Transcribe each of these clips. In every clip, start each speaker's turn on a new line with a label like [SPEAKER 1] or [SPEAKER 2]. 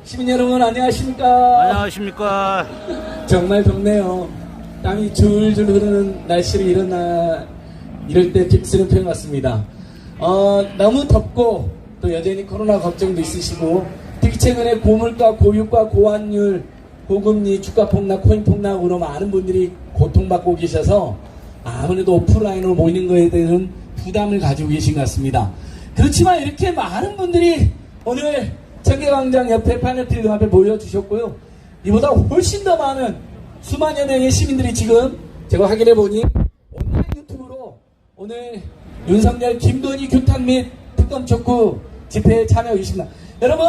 [SPEAKER 1] 시민 여러분 안녕하십니까?
[SPEAKER 2] 안녕하십니까?
[SPEAKER 1] 정말 덥네요. 땀이 줄줄 흐르는 날씨를 이럴 때 쓰는 표현 같습니다. 너무 덥고 또 여전히 코로나 걱정도 있으시고 특히 최근에 고물가, 고유가, 고환율, 고금리, 주가 폭락, 코인 폭락으로 많은 분들이 고통받고 계셔서 아무래도 오프라인으로 모이는 것에 대해서는 부담을 가지고 계신 것 같습니다. 그렇지만 이렇게 많은 분들이 오늘 청계광장 옆에 파널필드 앞에 모여주셨고요. 이보다 훨씬 더 많은 수만여 명의 시민들이 지금 제가 확인해 보니 온라인 유튜브로 오늘 윤석열 김건희 규탄 및 특검 촉구 집회에 참여하고 계십니다. 여러분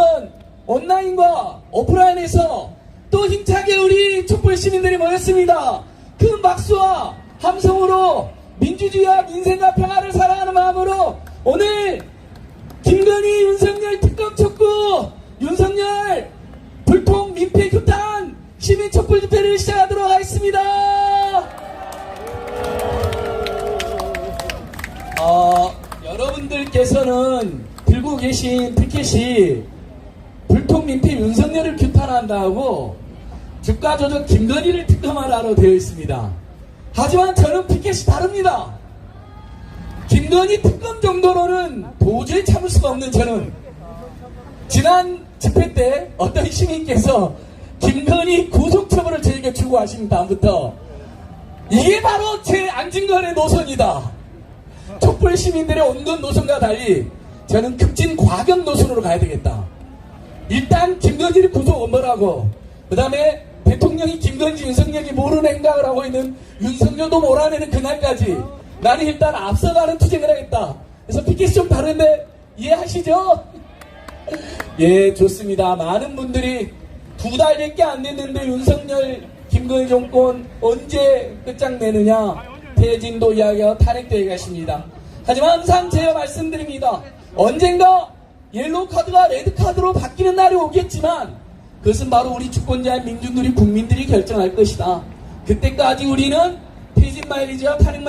[SPEAKER 1] 온라인과 오프라인에서 또 힘차게 우리 촛불 시민들이 모였습니다. 큰 박수와 함성으로 민주주의와 민생과 평화를 사랑하는 마음으로 오늘 김건희 윤석열 특검 촉구 윤석열 불통 민폐 규탄 시민 촛불 집회를 시작하도록 하겠습니다. 여러분들께서는 들고 계신 피켓이 불통 민폐 윤석열을 규탄한다고 주가 조작 김건희를 특검하라로 되어 있습니다. 하지만 저는 피켓이 다릅니다. 김건희 특검 정도로는 도저히 참을 수가 없는 저는 지난 집회 때 어떤 시민께서 김건희 구속처벌을 저에게 추구하신 다음부터 이게 바로 제 안진걸의 노선이다. 촛불 시민들의 온건 노선과 달리 저는 급진 과격 노선으로 가야 되겠다. 일단 김건희를 구속 엄벌하고 그 다음에 대통령이 김건희 윤석열이 모르는 행각을 하고 있는 윤석열도 몰아내는 그날까지 나는 일단 앞서가는 투쟁을 하겠다. 그래서 피켓이 좀 다른데 이해하시죠? 예, 좋습니다. 많은 분들이 2달밖에 안 됐는데 윤석열 김건희 정권 언제 끝장내느냐 퇴진도 이야기와 탄핵도 얘기하십니다. 하지만 항상 제가 말씀드립니다. 언젠가 옐로우 카드가 레드 카드로 바뀌는 날이 오겠지만 그것은 바로 우리 주권자인 민중들이 국민들이 결정할 것이다. 그때까지 우리는 퇴진 마일리지와 탄핵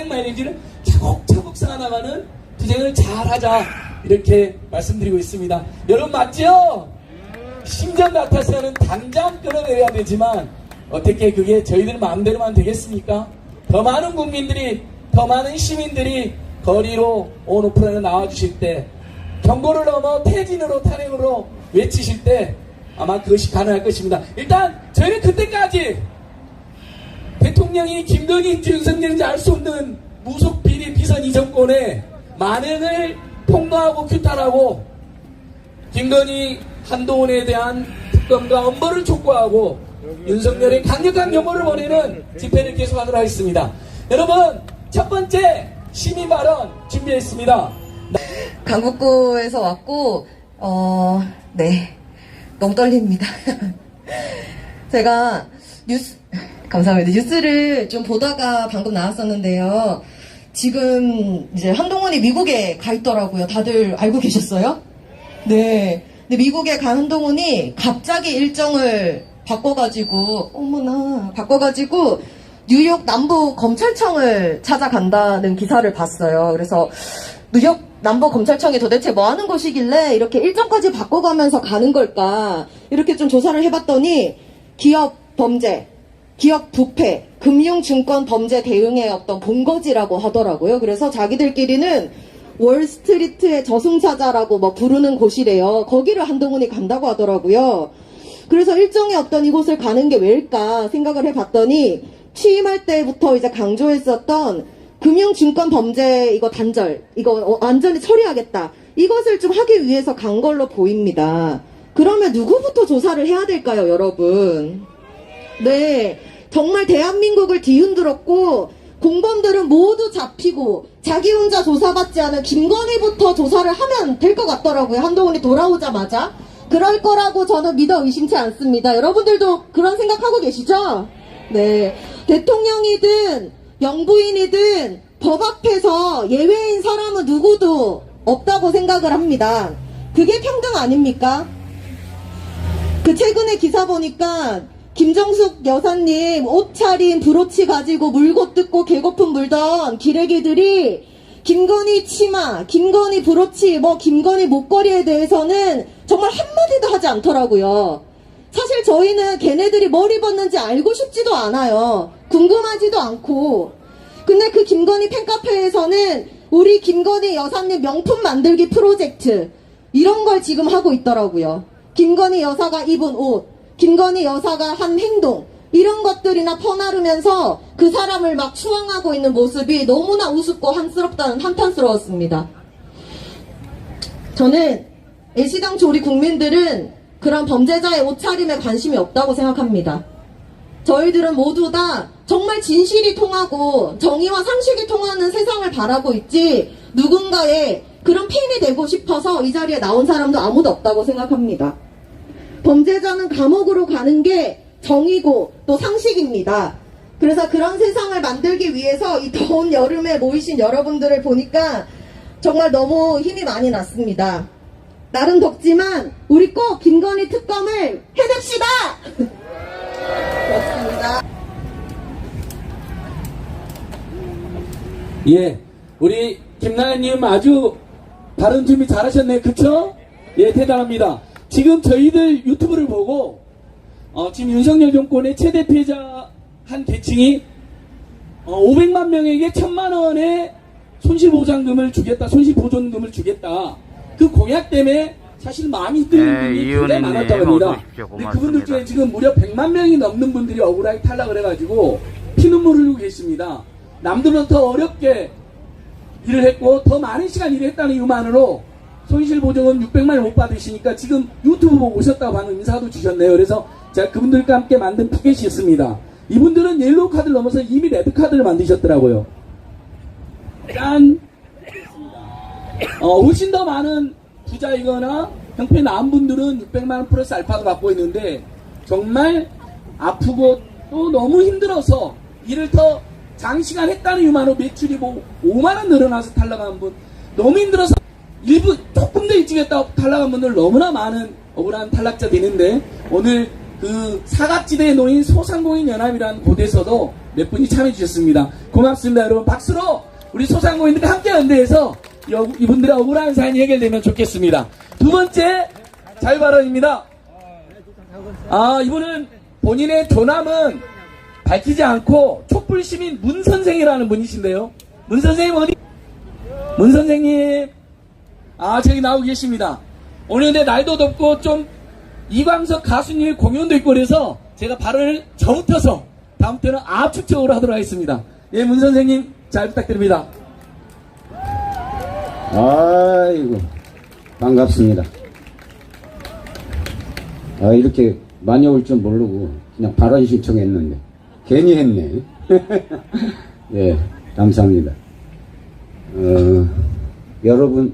[SPEAKER 1] 마일리지를 차곡차곡 쌓아나가는 투쟁을 잘하자 이렇게 말씀드리고 있습니다. 여러분 맞죠? 심정 같아서는 당장 끌어내려야 되지만 어떻게 그게 저희들 마음대로만 되겠습니까? 더 많은 국민들이 더 많은 시민들이 거리로 온 오프라인으로 나와주실 때 경고를 넘어 퇴진으로 탄핵으로 외치실 때 아마 그것이 가능할 것입니다. 일단 저희는 그때까지 대통령이 김건희인지 윤석열인지 알 수 없는 무속 비리 비선 이 정권의 만행을 폭로하고 규탄하고 김건희 한동훈에 대한 특검과 엄벌을 촉구하고 윤석열의 강력한 경고를 보내는 집회를 계속하도록 하겠습니다. 여러분 첫 번째 시민 발언 준비했습니다.
[SPEAKER 3] 강북구에서 왔고 네 너무 떨립니다. 제가 감사합니다. 뉴스를 좀 보다가 방금 나왔었는데요. 지금 이제 한동훈이 미국에 가 있더라고요. 다들 알고 계셨어요? 네. 근데 미국에 간 한동훈이 갑자기 일정을 바꿔가지고 뉴욕 남부 검찰청을 찾아간다는 기사를 봤어요. 그래서 뉴욕 남부 검찰청이 도대체 뭐 하는 곳이길래 이렇게 일정까지 바꿔가면서 가는 걸까 이렇게 좀 조사를 해봤더니 기업 범죄, 기업 부패, 금융증권 범죄 대응의 어떤 본거지라고 하더라고요. 그래서 자기들끼리는 월스트리트의 저승사자라고 뭐 부르는 곳이래요. 거기를 한동훈이 간다고 하더라고요. 그래서 일정의 어떤 이곳을 가는 게 왜일까 생각을 해봤더니 취임할 때부터 이제 강조했었던 금융증권 범죄 이거 단절, 이거 완전히 처리하겠다. 이것을 좀 하기 위해서 간 걸로 보입니다. 그러면 누구부터 조사를 해야 될까요, 여러분? 네, 정말 대한민국을 뒤흔들었고 공범들은 모두 잡히고 자기 혼자 조사받지 않은 김건희부터 조사를 하면 될 것 같더라고요. 한동훈이 돌아오자마자. 그럴 거라고 저는 믿어 의심치 않습니다. 여러분들도 그런 생각하고 계시죠? 네, 대통령이든 영부인이든 법 앞에서 예외인 사람은 누구도 없다고 생각을 합니다. 그게 평등 아닙니까? 그 최근에 기사 보니까 김정숙 여사님 옷차림 브로치 가지고 물고 뜯고 개거품 물던 기레기들이 김건희 치마, 김건희 브로치, 김건희 목걸이에 대해서는 정말 한마디도 하지 않더라고요. 사실 저희는 걔네들이 뭘 입었는지 알고 싶지도 않아요. 궁금하지도 않고. 근데 그 김건희 팬카페에서는 우리 김건희 여사님 명품 만들기 프로젝트 이런 걸 지금 하고 있더라고요. 김건희 여사가 입은 옷, 김건희 여사가 한 행동 이런 것들이나 퍼나르면서 그 사람을 막 추앙하고 있는 모습이 너무나 우습고 한탄스러웠습니다. 저는 애시당초 우리 국민들은 그런 범죄자의 옷차림에 관심이 없다고 생각합니다. 저희들은 모두 다 정말 진실이 통하고 정의와 상식이 통하는 세상을 바라고 있지 누군가의 그런 팬이 되고 싶어서 이 자리에 나온 사람도 아무도 없다고 생각합니다. 범죄자는 감옥으로 가는 게 정의고 또 상식입니다. 그래서 그런 세상을 만들기 위해서 이 더운 여름에 모이신 여러분들을 보니까 정말 너무 힘이 많이 났습니다. 날은 덥지만 우리 꼭 김건희 특검을 해냅시다! 그렇습니다.
[SPEAKER 1] 예, 우리 김나연님 아주 발언 준비 잘하셨네, 그쵸? 예, 대단합니다. 지금 저희들 유튜브를 보고 지금 윤석열 정권의 최대 피해자 한 계층이 500만 명에게 1000만 원의 손실보상금을 주겠다, 손실보존금을 주겠다. 그 공약 때문에 사실 마음이 드는 분이 굉장히 많았다고 합니다. 근데 그분들 중에 지금 무려 100만 명이 넘는 분들이 억울하게 탈락을 해가지고 피눈물 흘리고 계십니다. 남들보다 더 어렵게 일을 했고 더 많은 시간 일을 했다는 이유만으로 손실보증은 600만 원 못 받으시니까 지금 유튜브 보고 오셨다고 하는 인사도 주셨네요. 그래서 제가 그분들과 함께 만든 푸켓이 있습니다. 이분들은 옐로우 카드를 넘어서 이미 레드 카드를 만드셨더라고요. 짠! 훨씬 더 많은 부자이거나 형편이 나은 분들은 600만 원 플러스 알파도 받고 있는데 정말 아프고 또 너무 힘들어서 일을 더 장시간 했다는 이유만으로 매출이 5만 원 늘어나서 탈락한 분, 너무 힘들어서 일부 조금 더 일찍 했다고 탈락한 분들 너무나 많은 억울한 탈락자들이 있는데 오늘 그 사각지대에 놓인 소상공인 연합이라는 곳에서도 몇 분이 참여해 주셨습니다. 고맙습니다. 여러분 박수로 우리 소상공인들과 함께 연대해서 이분들의 억울한 사연이 해결되면 좋겠습니다. 두 번째 자유발언입니다. 이분은 본인의 조남은 밝히지 않고 촛불시민 문 선생이라는 분이신데요. 문 선생님 어디? 문 선생님. 저기 나오고 계십니다. 오늘 근데 날도 덥고 좀 이광석 가수님의 공연도 있고 그래서 제가 발언을 저부터서 다음부터는 압축적으로 하도록 하겠습니다. 예, 문 선생님 잘 부탁드립니다.
[SPEAKER 2] 아이고 반갑습니다. 이렇게 많이 올 줄 모르고 그냥 발언 신청했는데 괜히 했네. 예, 감사합니다. 여러분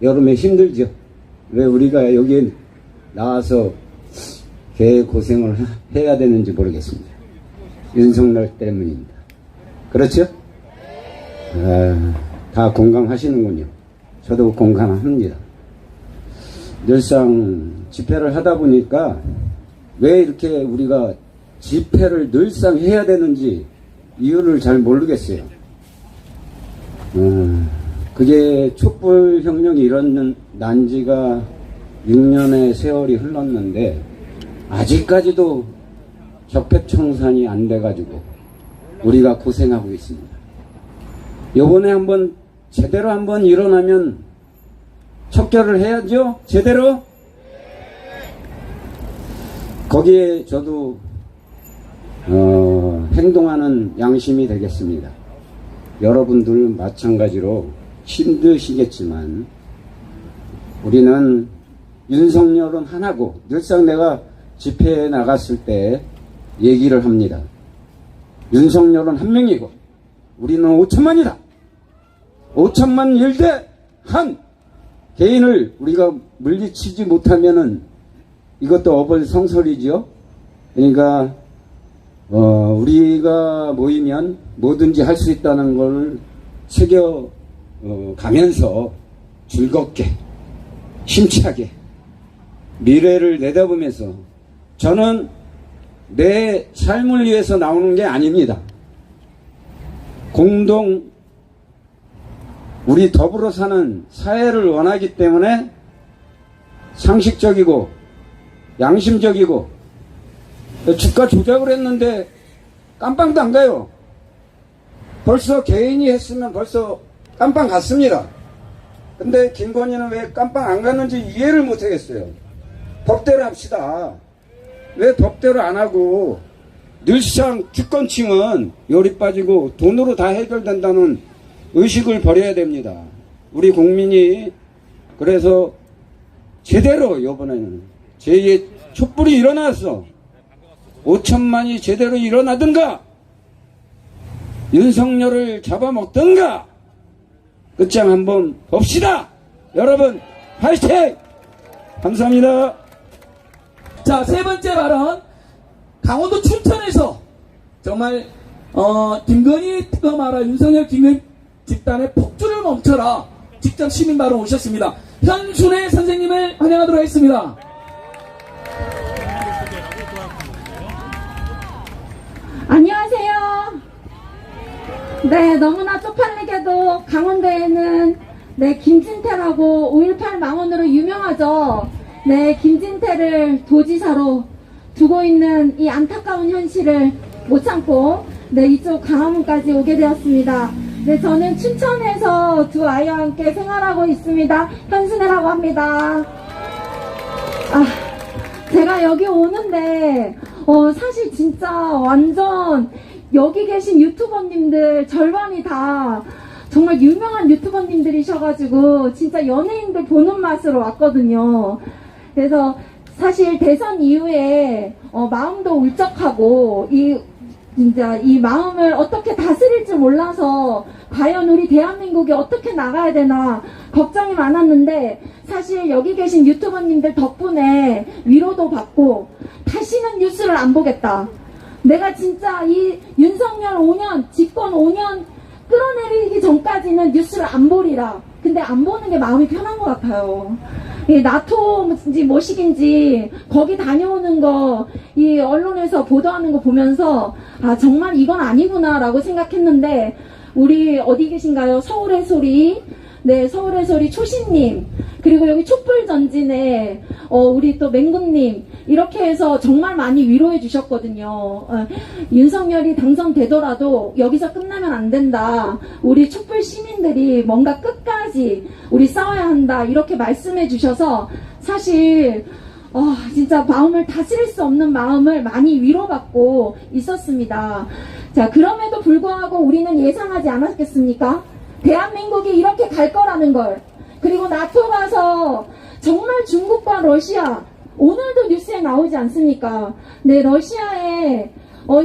[SPEAKER 2] 여름에 힘들죠? 왜 우리가 여기에 나와서 개 고생을 해야 되는지 모르겠습니다. 윤석열 때문입니다. 그렇죠? 다 공감하시는군요. 저도 공감합니다. 늘상 집회를 하다 보니까 왜 이렇게 우리가 집회를 늘상 해야 되는지 이유를 잘 모르겠어요. 그게 촛불혁명이 일어난 지가 6년의 세월이 흘렀는데 아직까지도 적폐청산이 안 돼가지고 우리가 고생하고 있습니다. 요번에 한번 제대로 한번 일어나면 척결을 해야죠. 제대로. 거기에 저도 행동하는 양심이 되겠습니다. 여러분들 마찬가지로 힘드시겠지만 우리는 윤석열은 하나고 늘상 내가 집회에 나갔을 때 얘기를 합니다. 윤석열은 한 명이고 우리는 5천만이다. 5천만 일대 한 개인을 우리가 물리치지 못하면은 이것도 어불성설이죠. 그러니까 우리가 모이면 뭐든지 할 수 있다는 걸 새겨 가면서 즐겁게 힘차게 미래를 내다보면서 저는 내 삶을 위해서 나오는 게 아닙니다. 공동 우리 더불어 사는 사회를 원하기 때문에 상식적이고 양심적이고 주가 조작을 했는데 깜빵도 안 가요. 벌써 개인이 했으면 벌써 깜빵 갔습니다. 근데 김건희는 왜 깜빵 안 갔는지 이해를 못 하겠어요. 법대로 합시다. 왜 법대로 안 하고 늘상 주권층은 열이 빠지고 돈으로 다 해결된다는 의식을 버려야 됩니다. 우리 국민이 그래서 제대로 이번에는 제2의 촛불이 일어났어. 5천만이 제대로 일어나든가 윤석열을 잡아먹든가 끝장 한번 봅시다. 여러분 화이팅! 감사합니다.
[SPEAKER 1] 자, 세 번째 발언. 강원도 춘천에서 정말 김건희 특검하라 윤석열 김건희 집단의 폭주를 멈춰라 직접 시민 발언 오셨습니다. 현순애 선생님을 환영하도록 하겠습니다.
[SPEAKER 4] 안녕하세요. 네, 너무나 쪽팔리게도 강원도에는 네, 김진태라고 5.18 망언으로 유명하죠. 네, 김진태를 도지사로 두고 있는 이 안타까운 현실을 못 참고 네, 이쪽 강화문까지 오게 되었습니다. 네, 저는 춘천에서 두 아이와 함께 생활하고 있습니다. 현순애라고 합니다. 제가 여기 오는데 사실 진짜 완전 여기 계신 유튜버님들 절반이 다 정말 유명한 유튜버님들이셔가지고 진짜 연예인들 보는 맛으로 왔거든요. 그래서 사실 대선 이후에 마음도 울적하고 진짜 이 마음을 어떻게 다스릴지 몰라서 과연 우리 대한민국이 어떻게 나가야 되나 걱정이 많았는데 사실 여기 계신 유튜버님들 덕분에 위로도 받고 다시는 뉴스를 안 보겠다. 내가 진짜 이 윤석열 5년 집권 5년 끌어내리기 전까지는 뉴스를 안 보리라. 근데 안 보는 게 마음이 편한 것 같아요. 이 나토인지 뭐식인지 거기 다녀오는 거 이 언론에서 보도하는 거 보면서 아 정말 이건 아니구나라고 생각했는데 우리 어디 계신가요? 서울의 소리, 네 서울의 소리 초신님 그리고 여기 촛불 전진에 우리 또 맹군님 이렇게 해서 정말 많이 위로해 주셨거든요. 윤석열이 당선되더라도 여기서 끝나면 안 된다. 우리 촛불 시민들이 뭔가 끝까지 우리 싸워야 한다. 이렇게 말씀해 주셔서 사실 진짜 마음을 다스릴 수 없는 마음을 많이 위로받고 있었습니다. 자, 그럼에도 불구하고 우리는 예상하지 않았겠습니까? 대한민국이 이렇게 갈 거라는 걸. 그리고 나토 가서 정말 중국과 러시아 오늘도 뉴스에 나오지 않습니까? 네, 러시아에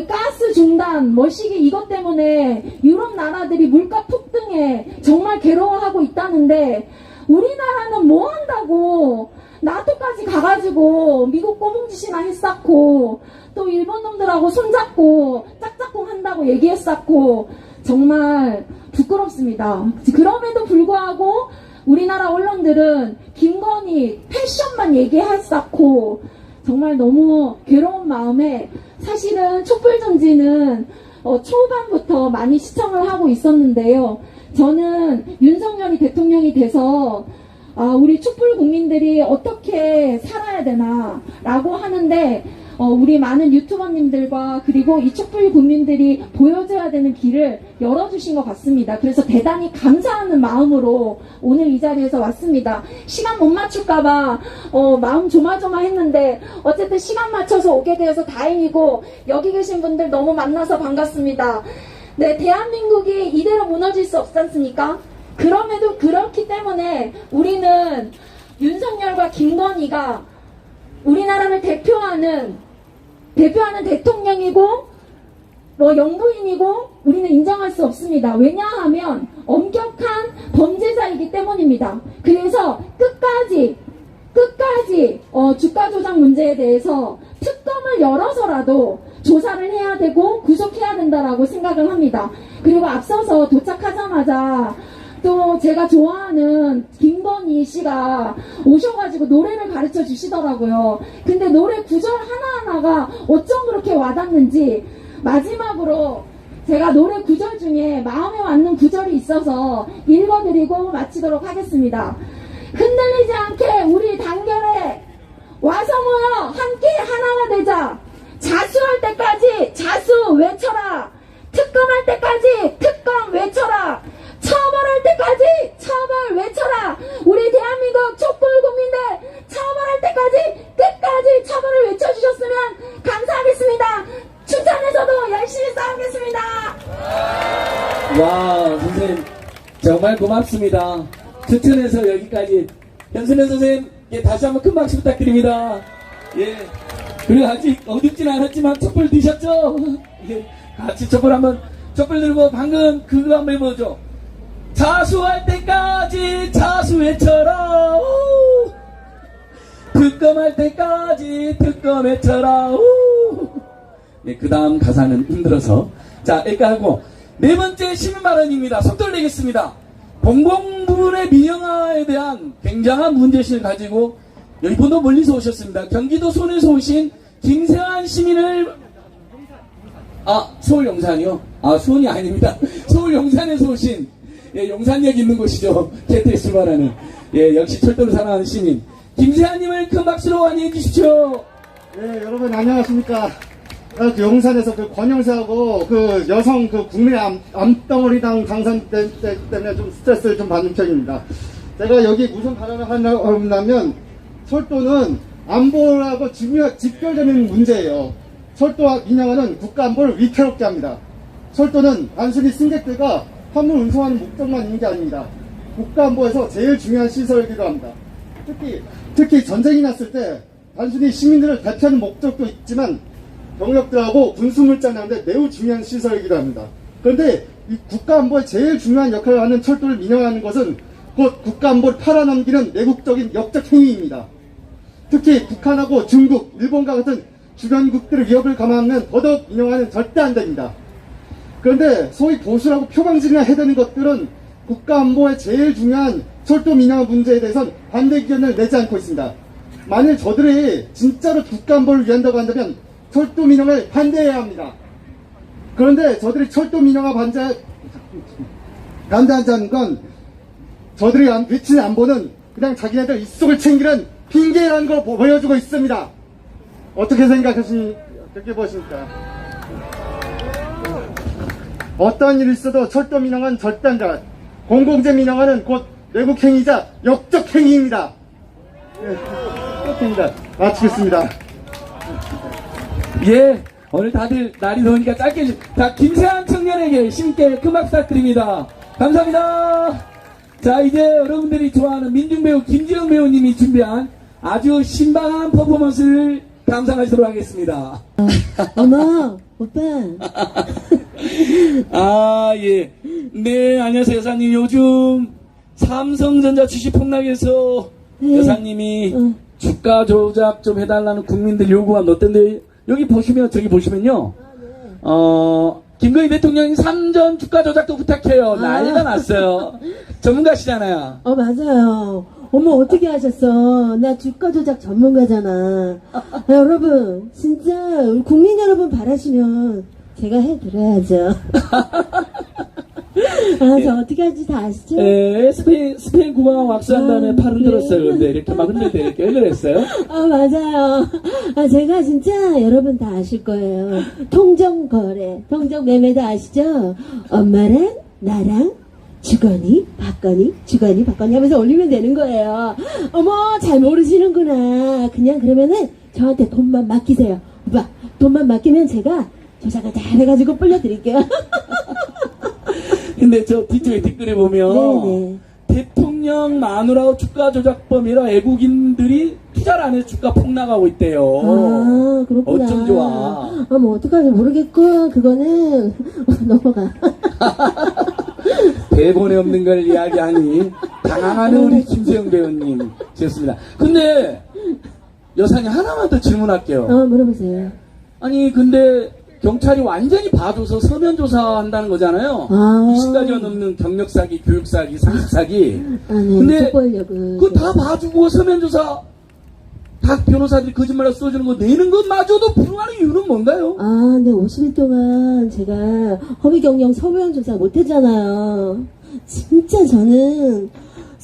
[SPEAKER 4] 가스 중단, 뭐시기 이것 때문에 유럽 나라들이 물가 폭등에 정말 괴로워하고 있다는데 우리나라는 뭐 한다고 나토까지 가가지고 미국 꼬뭉짓이나 했었고 또 일본 놈들하고 손잡고 짝짝꿍 한다고 얘기했었고 정말 부끄럽습니다. 그럼에도 불구하고 우리나라 언론들은 김건희 패션만 얘기했었고 정말 너무 괴로운 마음에 사실은 촛불전지는 초반부터 많이 시청을 하고 있었는데요. 저는 윤석열이 대통령이 돼서 우리 촛불 국민들이 어떻게 살아야 되나 라고 하는데 우리 많은 유튜버님들과 그리고 이 촛불 국민들이 보여줘야 되는 길을 열어주신 것 같습니다. 그래서 대단히 감사하는 마음으로 오늘 이 자리에서 왔습니다. 시간 못 맞출까봐 마음 조마조마했는데 어쨌든 시간 맞춰서 오게 되어서 다행이고 여기 계신 분들 너무 만나서 반갑습니다. 네, 대한민국이 이대로 무너질 수 없지 않습니까? 그럼에도 그렇기 때문에 우리는 윤석열과 김건희가 우리나라를 대표하는 대통령이고 영부인이고 우리는 인정할 수 없습니다. 왜냐하면 엄격한 범죄자이기 때문입니다. 그래서 끝까지 주가 조작 문제에 대해서 특검을 열어서라도 조사를 해야 되고 구속해야 된다라고 생각을 합니다. 그리고 앞서서 도착하자마자 또 제가 좋아하는 김건희 씨가 오셔가지고 노래를 가르쳐 주시더라고요. 근데 노래 구절 하나하나가 어쩜 그렇게 와닿는지 마지막으로 제가 노래 구절 중에 마음에 맞는 구절이 있어서 읽어드리고 마치도록 하겠습니다. 흔들리지 않게 우리 단결에 와서 모여 함께 하나가 되자. 자수할 때까지 자수 외쳐라. 특검할 때까지 특검 외쳐라. 처벌할 때까지 처벌 외쳐라. 우리 대한민국 촛불 국민들 처벌할 때까지 끝까지 처벌을 외쳐주셨으면 감사하겠습니다. 춘천에서도 열심히 싸우겠습니다.
[SPEAKER 1] 와, 선생님, 정말 고맙습니다. 춘천에서 여기까지. 현수면 선생님, 예, 다시 한번 큰 박수 부탁드립니다. 예. 그리고 아직 어둡진 않았지만 촛불 드셨죠? 예. 같이 촛불 들고 방금 그거 한번 해보죠. 자수할 때까지 자수 외쳐라. 오. 특검할 때까지 특검 외쳐라. 오. 네, 그 다음 가사는 힘들어서. 자, 여기까지 하고. 네 번째 시민 발언입니다. 속도를 내겠습니다. 공공부문의 민영화에 대한 굉장한 문제의식을 가지고 여기보다 멀리서 오셨습니다. 경기도 손에서 오신 김세환 시민을, 서울 용산이요? 수원이 아닙니다. 서울 용산에서 오신, 예, 용산역 있는 곳이죠. KTX 출발하는. 예, 역시 철도를 사랑하는 시민. 김세환님을 큰 박수로 환영해 주십시오.
[SPEAKER 5] 네, 여러분 안녕하십니까. 그 용산에서 그 권영세하고 그 여성 그 국민 암덩어리당 당선 때문에 좀 스트레스를 좀 받는 편입니다. 제가 여기 무슨 발언을 하냐면 철도는 안보라고 직결되는 문제예요. 철도와 민영화는 국가 안보를 위태롭게 합니다. 철도는 단순히 승객들과 화물 운송하는 목적만 있는 게 아닙니다. 국가 안보에서 제일 중요한 시설이기도 합니다. 특히 전쟁이 났을 때 단순히 시민들을 대표하는 목적도 있지만 병력들하고 군수물자라는데 매우 중요한 시설이기도 합니다. 그런데 이 국가안보에 제일 중요한 역할을 하는 철도를 민영화하는 것은 곧 국가안보를 팔아넘기는 내국적인 역적 행위입니다. 특히 북한하고 중국, 일본과 같은 주변국들의 위협을 감안하면 더더욱 민영화는 절대 안 됩니다. 그런데 소위 보수라고 표방지나 해대는 것들은 국가안보에 제일 중요한 철도 민영화 문제에 대해서는 반대 의견을 내지 않고 있습니다. 만일 저들이 진짜로 국가안보를 위한다고 한다면 철도 민영화를 반대해야 합니다. 그런데 저들이 철도 민영화 반대한다는 건 저들이 외치는 안보는 그냥 자기네들 입속을 챙기는 핑계라는 걸 보여주고 있습니다. 어떻게 보십니까? 어떤 일이 있어도 철도 민영화는 절단자, 공공재 민영화는 곧 내국행위자 역적행위입니다. 네, 끝입니다. 마치겠습니다.
[SPEAKER 1] 예, 오늘 다들 날이 더우니까 짧게. 자, 김세환 청년에게 심께 큰 박수 부탁드립니다. 감사합니다. 자, 이제 여러분들이 좋아하는 민중배우 김지영 배우님이 준비한 아주 신박한 퍼포먼스를 감상하시도록 하겠습니다.
[SPEAKER 6] 어머, 오빠.
[SPEAKER 1] 예. 네, 안녕하세요, 여사님. 요즘 삼성전자 주식 폭락에서
[SPEAKER 6] 네.
[SPEAKER 1] 여사님이 주가 조작 좀 해달라는 국민들 요구가 어떤데, 여기 보시면, 저기 보시면요. 김건희 대통령이 3전 주가 조작도 부탁해요. 난리가 났어요. 전문가시잖아요.
[SPEAKER 6] 맞아요. 어머, 어떻게 하셨어? 나 주가 조작 전문가잖아. 여러분, 진짜, 우리 국민 여러분 바라시면 제가 해드려야죠. 저 어떻게 하는지 다 아시죠?
[SPEAKER 1] 예, 스페인 국왕 왁스한 다음에 팔 흔들었어요. 근데 이렇게 막 흔들 때 이렇게 왜 그랬어요?
[SPEAKER 6] 맞아요. 제가 진짜 여러분 다 아실 거예요. 통정거래, 통정매매도 아시죠? 엄마랑 나랑 주거니, 받거니 하면서 올리면 되는 거예요. 어머, 잘 모르시는구나. 그냥 그러면은 저한테 돈만 맡기세요. 오빠, 돈만 맡기면 제가 조작을 다 해가지고 불려드릴게요.
[SPEAKER 1] 근데 저 뒤쪽에 댓글에 보면
[SPEAKER 6] 네네.
[SPEAKER 1] 대통령 마누라고 주가 조작범이라 외국인들이 투자를 안 해서 주가 폭락하고 있대요.
[SPEAKER 6] 그렇구나.
[SPEAKER 1] 어쩜 좋아.
[SPEAKER 6] 뭐 어떡하지 모르겠고 그거는 넘어가.
[SPEAKER 1] 대본에 없는 걸 이야기하니 당황하는 우리 김세영 배우님 좋습니다. 근데 여사님 하나만 더 질문할게요.
[SPEAKER 6] 물어보세요.
[SPEAKER 1] 아니 근데 경찰이 완전히 봐줘서 서면 조사한다는 거잖아요. 20가지가 넘는 경력 사기, 교육 사기, 상습 사기.
[SPEAKER 6] 네.
[SPEAKER 1] 근데
[SPEAKER 6] 족벌력은.
[SPEAKER 1] 그거 다 봐주고 서면 조사 다 변호사들이 거짓말을 써주는 거 내는 것마저도 불응하는 이유는 뭔가요?
[SPEAKER 6] 근데 50일 동안 제가 허위 경영 서면 조사 못 했잖아요. 진짜 저는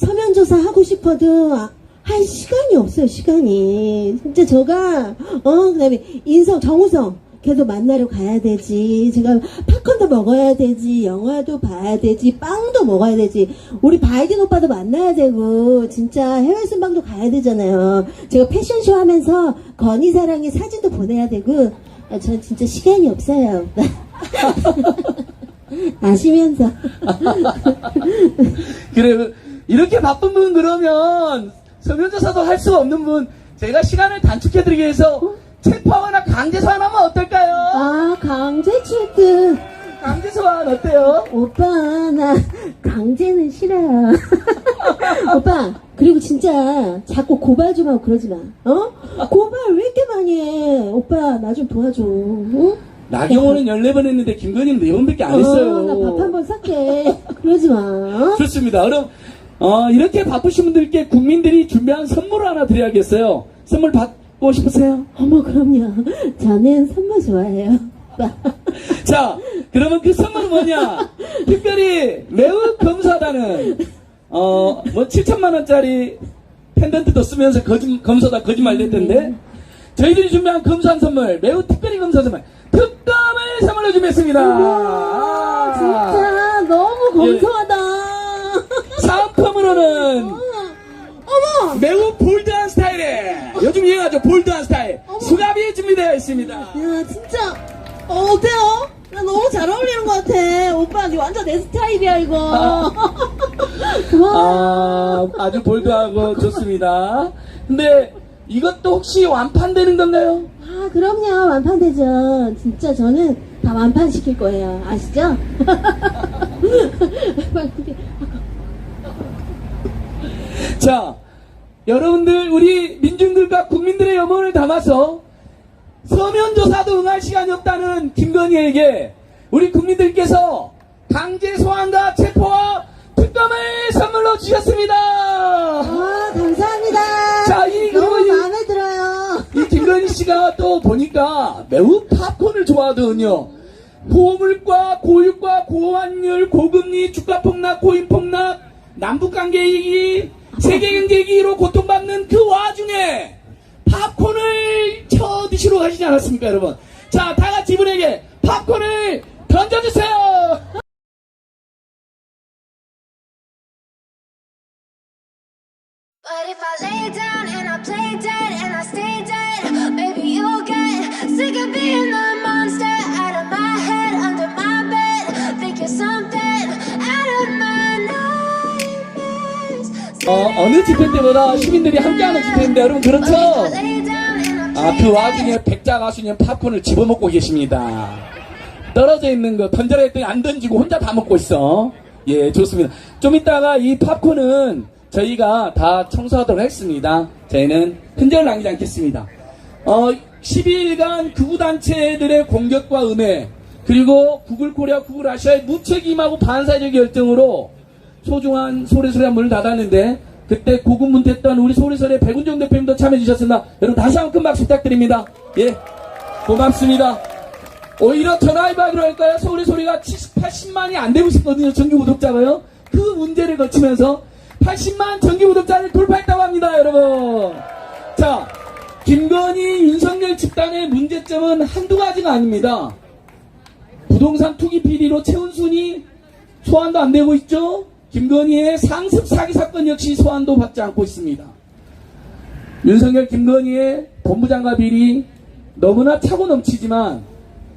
[SPEAKER 6] 서면조사 하고 싶어도 할 시간이 없어요, 시간이. 진짜 저가, 그 다음에 정우성 계속 만나러 가야 되지. 제가 팝콘도 먹어야 되지. 영화도 봐야 되지. 빵도 먹어야 되지. 우리 바이든 오빠도 만나야 되고, 진짜 해외 순방도 가야 되잖아요. 제가 패션쇼 하면서 건희사랑의 사진도 보내야 되고, 전 진짜 시간이 없어요. 아시면서.
[SPEAKER 1] 그래, 이렇게 바쁜 분 그러면 서면조사도 할 수가 없는 분 제가 시간을 단축해드리기 위해서 체포하거나 강제 소환하면 어떨까요?
[SPEAKER 6] 아, 강제출두.
[SPEAKER 1] 강제 소환 어때요?
[SPEAKER 6] 오빠, 나 강제는 싫어요. 오빠, 그리고 진짜 자꾸 고발 좀 하고 그러지 마. 고발 왜 이렇게 많이 해? 오빠, 나 좀 도와줘. 응?
[SPEAKER 1] 나경원은 14번 했는데 김건희는 4번밖에 안 했어요.
[SPEAKER 6] 나 밥 한 번 쌀게. 그러지 마.
[SPEAKER 1] 좋습니다. 그럼 이렇게 바쁘신 분들께 국민들이 준비한 선물을 하나 드려야겠어요. 선물 받고 싶으세요?
[SPEAKER 6] 어머, 그럼요. 저는 선물 좋아해요. 오빠.
[SPEAKER 1] 자, 그러면 그 선물은 뭐냐? 특별히 매우 검소하다는 7천만 원짜리 펜던트도 쓰면서 검소다 거짓말 냈던데 저희들이 준비한 검소한 선물, 매우 특별히 검소한 선물, 특검을 선물로 준비했습니다.
[SPEAKER 6] 진짜 너무 검소하다.
[SPEAKER 1] 상품으로는
[SPEAKER 6] 어머!
[SPEAKER 1] 매우 볼드한 스타일에 요즘 유행하죠, 볼드한 스타일 수갑이 준비되어 있습니다.
[SPEAKER 6] 야, 진짜. 어때요? 나 너무 잘 어울리는 것 같아. 오빠, 니 완전 내 스타일이야, 이거. 와.
[SPEAKER 1] 아주 볼드하고 좋습니다. 근데 이것도 혹시 완판되는 건가요?
[SPEAKER 6] 아, 그럼요. 완판되죠. 진짜 저는 다 완판시킬 거예요. 아시죠?
[SPEAKER 1] 자, 여러분들, 우리 민중들과 국민들의 염원을 담아서 서면조사도 응할 시간이 없다는 김건희에게 우리 국민들께서 강제 소환과 체포와 특검을 선물로 주셨습니다.
[SPEAKER 6] 아, 감사합니다.
[SPEAKER 1] 자,
[SPEAKER 6] 너무 마음에 들어요.
[SPEAKER 1] 이 김건희 씨가 또 보니까 매우 팝콘을 좋아하거든요. 고물가, 고유가, 고환율, 고금리, 주가 폭락, 고인 폭락, 남북관계 위기, 세계경제 위기로 고통받는 그 와중에 팝콘을 쳐 드시러 가시지 않았습니까, 여러분? 자, 다 같이 이분에게 팝콘을 던져주세요!
[SPEAKER 7] But if I lay down and I play dead and I stay dead, maybe you'll get sick of being the monster out of my head, under my bed, think you're something out of my nightmares.
[SPEAKER 1] 어느 집회 때보다 시민들이 함께하는 집회인데, 여러분,
[SPEAKER 7] But if
[SPEAKER 1] 그렇죠?
[SPEAKER 7] I lay down and I
[SPEAKER 1] 그 와중에 백자 가수님 팝콘을 집어먹고 계십니다. 떨어져 있는 거 던져라 했더니 안 던지고 혼자 다 먹고 있어. 예, 좋습니다. 좀 이따가 이 팝콘은 저희가 다 청소하도록 하겠습니다. 저희는 흔적을 남기지 않겠습니다. 12일간 극우단체들의 공격과 음해, 그리고 구글 코리아, 구글 아시아의 무책임하고 반사적 결정으로 소중한 소래소래한 문을 닫았는데, 그때 고군분투했던 우리 소래소래 백운정 대표님도 참여해주셨습니다. 여러분 다시 한번 큰 박수 부탁드립니다. 예, 고맙습니다. 오히려 전화위복으로 할까요? 소래소래가 80만이 안 되고 있었거든요, 정규 구독자가요. 그 문제를 거치면서 80만 정규 구독자를 돌파했다고 합니다, 여러분. 자, 김건희, 윤석열 집단의 문제점은 한두 가지가 아닙니다. 부동산 투기 비리로 최은순이 소환도 안 되고 있죠. 김건희의 상습 사기 사건 역시 소환도 받지 않고 있습니다. 윤석열, 김건희의 법무장관 비리 너무나 차고 넘치지만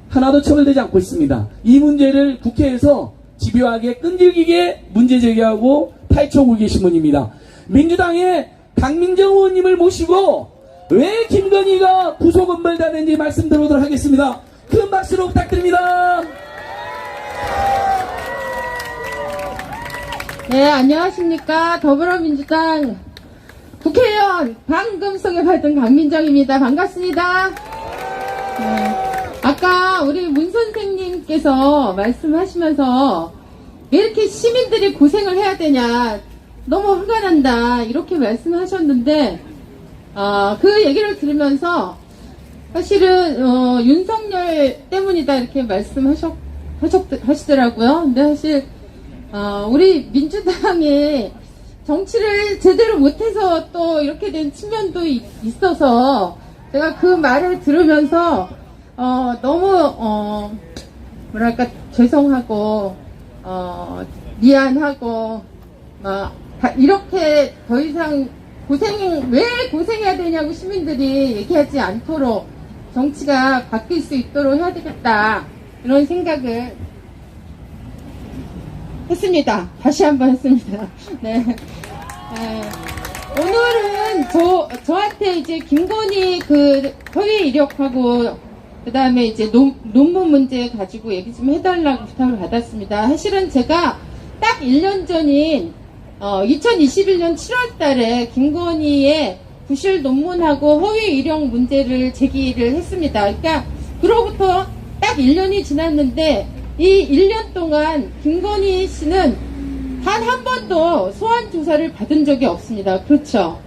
[SPEAKER 1] 하나도 처벌되지 않고 있습니다. 이 문제를 국회에서 집요하게 끈질기게 문제 제기하고 파헤쳐오고 계신 분입니다. 민주당의 강민정 의원님을 모시고 왜 김건희가 구속은벌다는지 말씀 들어보도록 하겠습니다. 큰 박수로 부탁드립니다.
[SPEAKER 8] 네, 안녕하십니까. 더불어민주당 국회의원 방금 소개받은 강민정입니다. 반갑습니다. 아까 우리 문 선생님께서 말씀하시면서 왜 이렇게 시민들이 고생을 해야 되냐, 너무 화가 난다, 이렇게 말씀하셨는데, 그 얘기를 들으면서 사실은 윤석열 때문이다 이렇게 말씀하시더라고요. 근데 사실 우리 민주당의 정치를 제대로 못해서 또 이렇게 된 측면도 있어서 제가 그 말을 들으면서 너무 뭐랄까 죄송하고 미안하고 이렇게 더 이상 왜 고생해야 되냐고 시민들이 얘기하지 않도록 정치가 바뀔 수 있도록 해야 되겠다 이런 생각을 했습니다. 다시 한번 했습니다. 네. 오늘은 저한테 이제 김건희 그 허위 이력하고 그 다음에 이제 논문 문제 가지고 얘기 좀 해달라고 부탁을 받았습니다. 사실은 제가 딱 1년 전인 2021년 7월 달에 김건희의 부실 논문하고 허위 이력 문제를 제기를 했습니다. 그러니까 그로부터 딱 1년이 지났는데 이 1년 동안 김건희 씨는 단 한 번도 소환 조사를 받은 적이 없습니다. 그렇죠?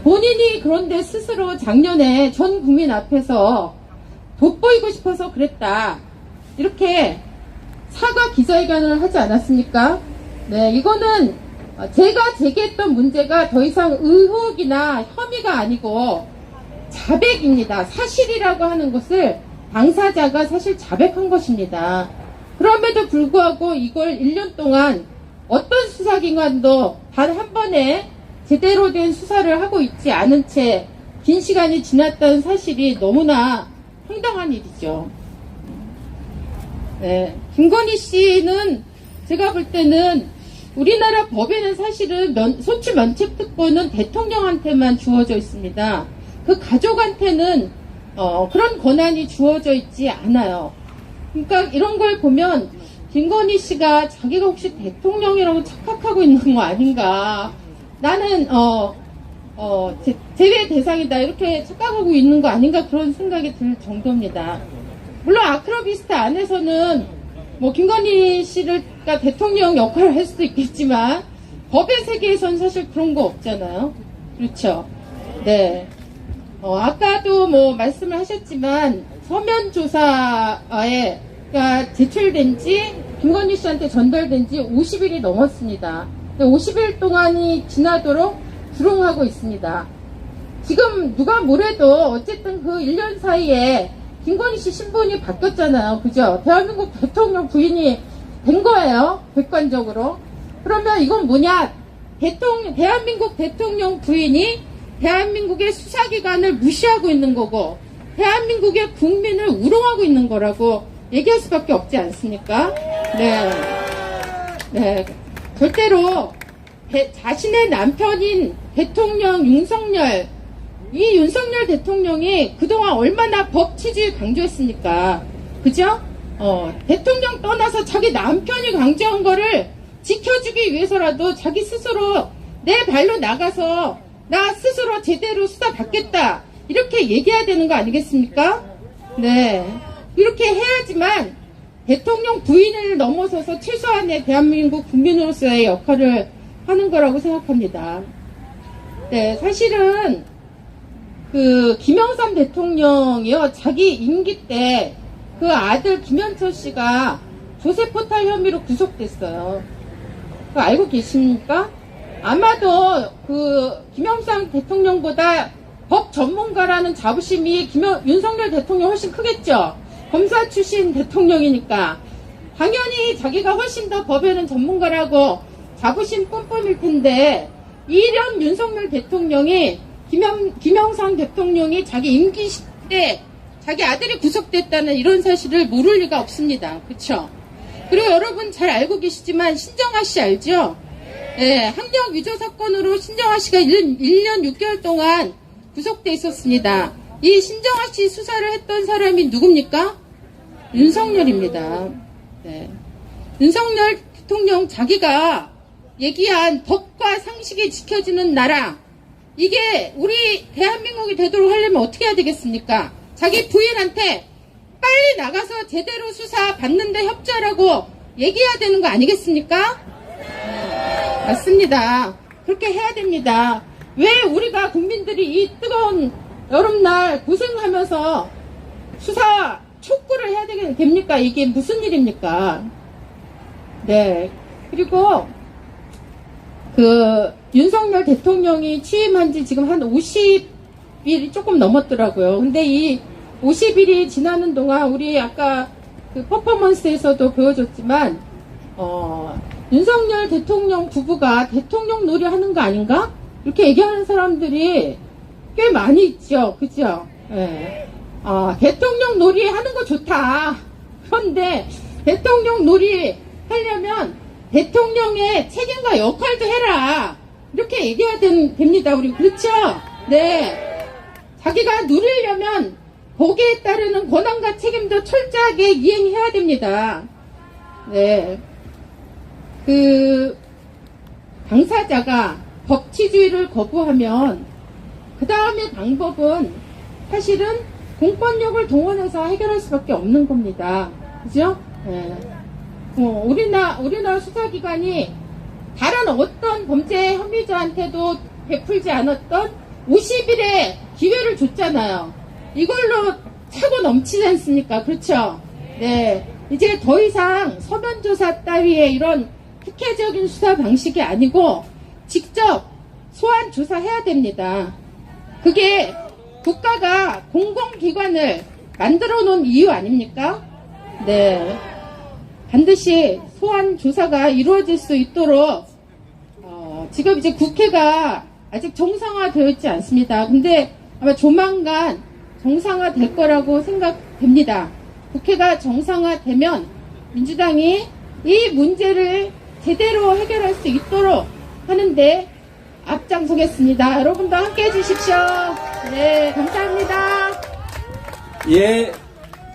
[SPEAKER 8] 본인이 그런데 스스로 작년에 전 국민 앞에서 돋보이고 싶어서 그랬다. 이렇게 사과 기자회견을 하지 않았습니까? 네, 이거는 제가 제기했던 문제가 더 이상 의혹이나 혐의가 아니고 자백입니다. 사실이라고 하는 것을 당사자가 사실 자백한 것입니다. 그럼에도 불구하고 이걸 1년 동안 어떤 수사기관도 단 한 번에 제대로 된 수사를 하고 있지 않은 채 긴 시간이 지났다는 사실이 너무나 황당한 일이죠. 네, 김건희 씨는 제가 볼 때는 우리나라 법에는 사실은 소추 면책특권은 대통령한테만 주어져 있습니다. 그 가족한테는 그런 권한이 주어져 있지 않아요. 그러니까 이런 걸 보면 김건희 씨가 자기가 혹시 대통령이라고 착각하고 있는 거 아닌가. 나는 제외 대상이다 이렇게 착각하고 있는 거 아닌가 그런 생각이 들 정도입니다. 물론 아크로비스트 안에서는 뭐 김건희 씨가 대통령 역할을 할 수도 있겠지만 법의 세계에서는 사실 그런 거 없잖아요. 그렇죠? 네. 아까도 뭐 말씀을 하셨지만 서면 조사에 제출된 지 김건희 씨한테 전달된 지 50일이 넘었습니다. 50일 동안이 지나도록 불응하고 있습니다. 지금 누가 뭐래도 어쨌든 그 1년 사이에 김건희 씨 신분이 바뀌었잖아요. 그죠? 대한민국 대통령 부인이 된 거예요. 객관적으로. 그러면 이건 뭐냐? 대한민국 대통령 부인이 대한민국의 수사기관을 무시하고 있는 거고 대한민국의 국민을 우롱하고 있는 거라고 얘기할 수밖에 없지 않습니까? 네. 네. 절대로 자신의 남편인 대통령 윤석열, 이 윤석열 대통령이 그동안 얼마나 법 취지를 강조했습니까? 그죠? 대통령 떠나서 자기 남편이 강조한 거를 지켜주기 위해서라도 자기 스스로 내 발로 나가서 나 스스로 제대로 수사 받겠다. 이렇게 얘기해야 되는 거 아니겠습니까? 네. 이렇게 해야지만 대통령 부인을 넘어서서 최소한의 대한민국 국민으로서의 역할을 하는 거라고 생각합니다. 네, 사실은 김영삼 대통령이요, 자기 임기 때 그 아들 김현철 씨가 조세포탈 혐의로 구속됐어요. 그거 알고 계십니까? 아마도 김영삼 대통령보다 법 전문가라는 자부심이 윤석열 대통령 훨씬 크겠죠? 검사 출신 대통령이니까. 당연히 자기가 훨씬 더 법에는 전문가라고 자부심 뿜뿜일 텐데, 이런 윤석열 대통령이 김영삼 대통령이 자기 임기 때 자기 아들이 구속됐다는 이런 사실을 모를 리가 없습니다. 그렇죠? 그리고 여러분 잘 알고 계시지만 신정아 씨 알죠? 네, 학력 위조 사건으로 신정아 씨가 1년 6개월 동안 구속돼 있었습니다. 이 신정아 씨 수사를 했던 사람이 누굽니까? 윤석열입니다. 네. 윤석열 대통령 자기가 얘기한 법과 상식이 지켜지는 나라, 이게 우리 대한민국이 되도록 하려면 어떻게 해야 되겠습니까? 자기 부인한테 빨리 나가서 제대로 수사 받는데 협조하라고 얘기해야 되는 거 아니겠습니까? 네, 맞습니다. 그렇게 해야 됩니다. 왜 우리가 국민들이 이 뜨거운 여름날 고생하면서 수사 촉구를 해야 됩니까? 이게 무슨 일입니까? 네. 그리고 윤석열 대통령이 취임한 지 지금 한 50일이 조금 넘었더라고요. 근데 이 50일이 지나는 동안 우리 아까 그 퍼포먼스에서도 보여줬지만, 윤석열 대통령 부부가 대통령 놀이 하는 거 아닌가? 이렇게 얘기하는 사람들이 꽤 많이 있죠. 그죠? 예. 대통령 놀이 하는 거 좋다. 그런데 대통령 놀이 하려면 대통령의 책임과 역할도 해라. 이렇게 얘기해야 됩니다. 우리 그렇죠? 네. 자기가 누리려면 거기에 따르는 권한과 책임도 철저하게 이행해야 됩니다. 네. 당사자가 법치주의를 거부하면 그 다음에 방법은 사실은 공권력을 동원해서 해결할 수밖에 없는 겁니다. 그죠? 네. 우리나라 수사기관이 다른 어떤 범죄 혐의자한테도 베풀지 않았던 50일의 기회를 줬잖아요. 이걸로 차고 넘치지 않습니까? 그렇죠? 네. 이제 더 이상 서면조사 따위의 이런 특혜적인 수사 방식이 아니고 직접 소환 조사해야 됩니다. 그게 국가가 공공기관을 만들어 놓은 이유 아닙니까? 네. 반드시 소환 조사가 이루어질 수 있도록 지금 이제 국회가 아직 정상화되어 있지 않습니다. 근데 아마 조만간 정상화될 거라고 생각됩니다. 국회가 정상화되면 민주당이 이 문제를 제대로 해결할 수 있도록 하는데 앞장서겠습니다. 여러분도 함께 해주십시오. 네, 감사합니다.
[SPEAKER 1] 예,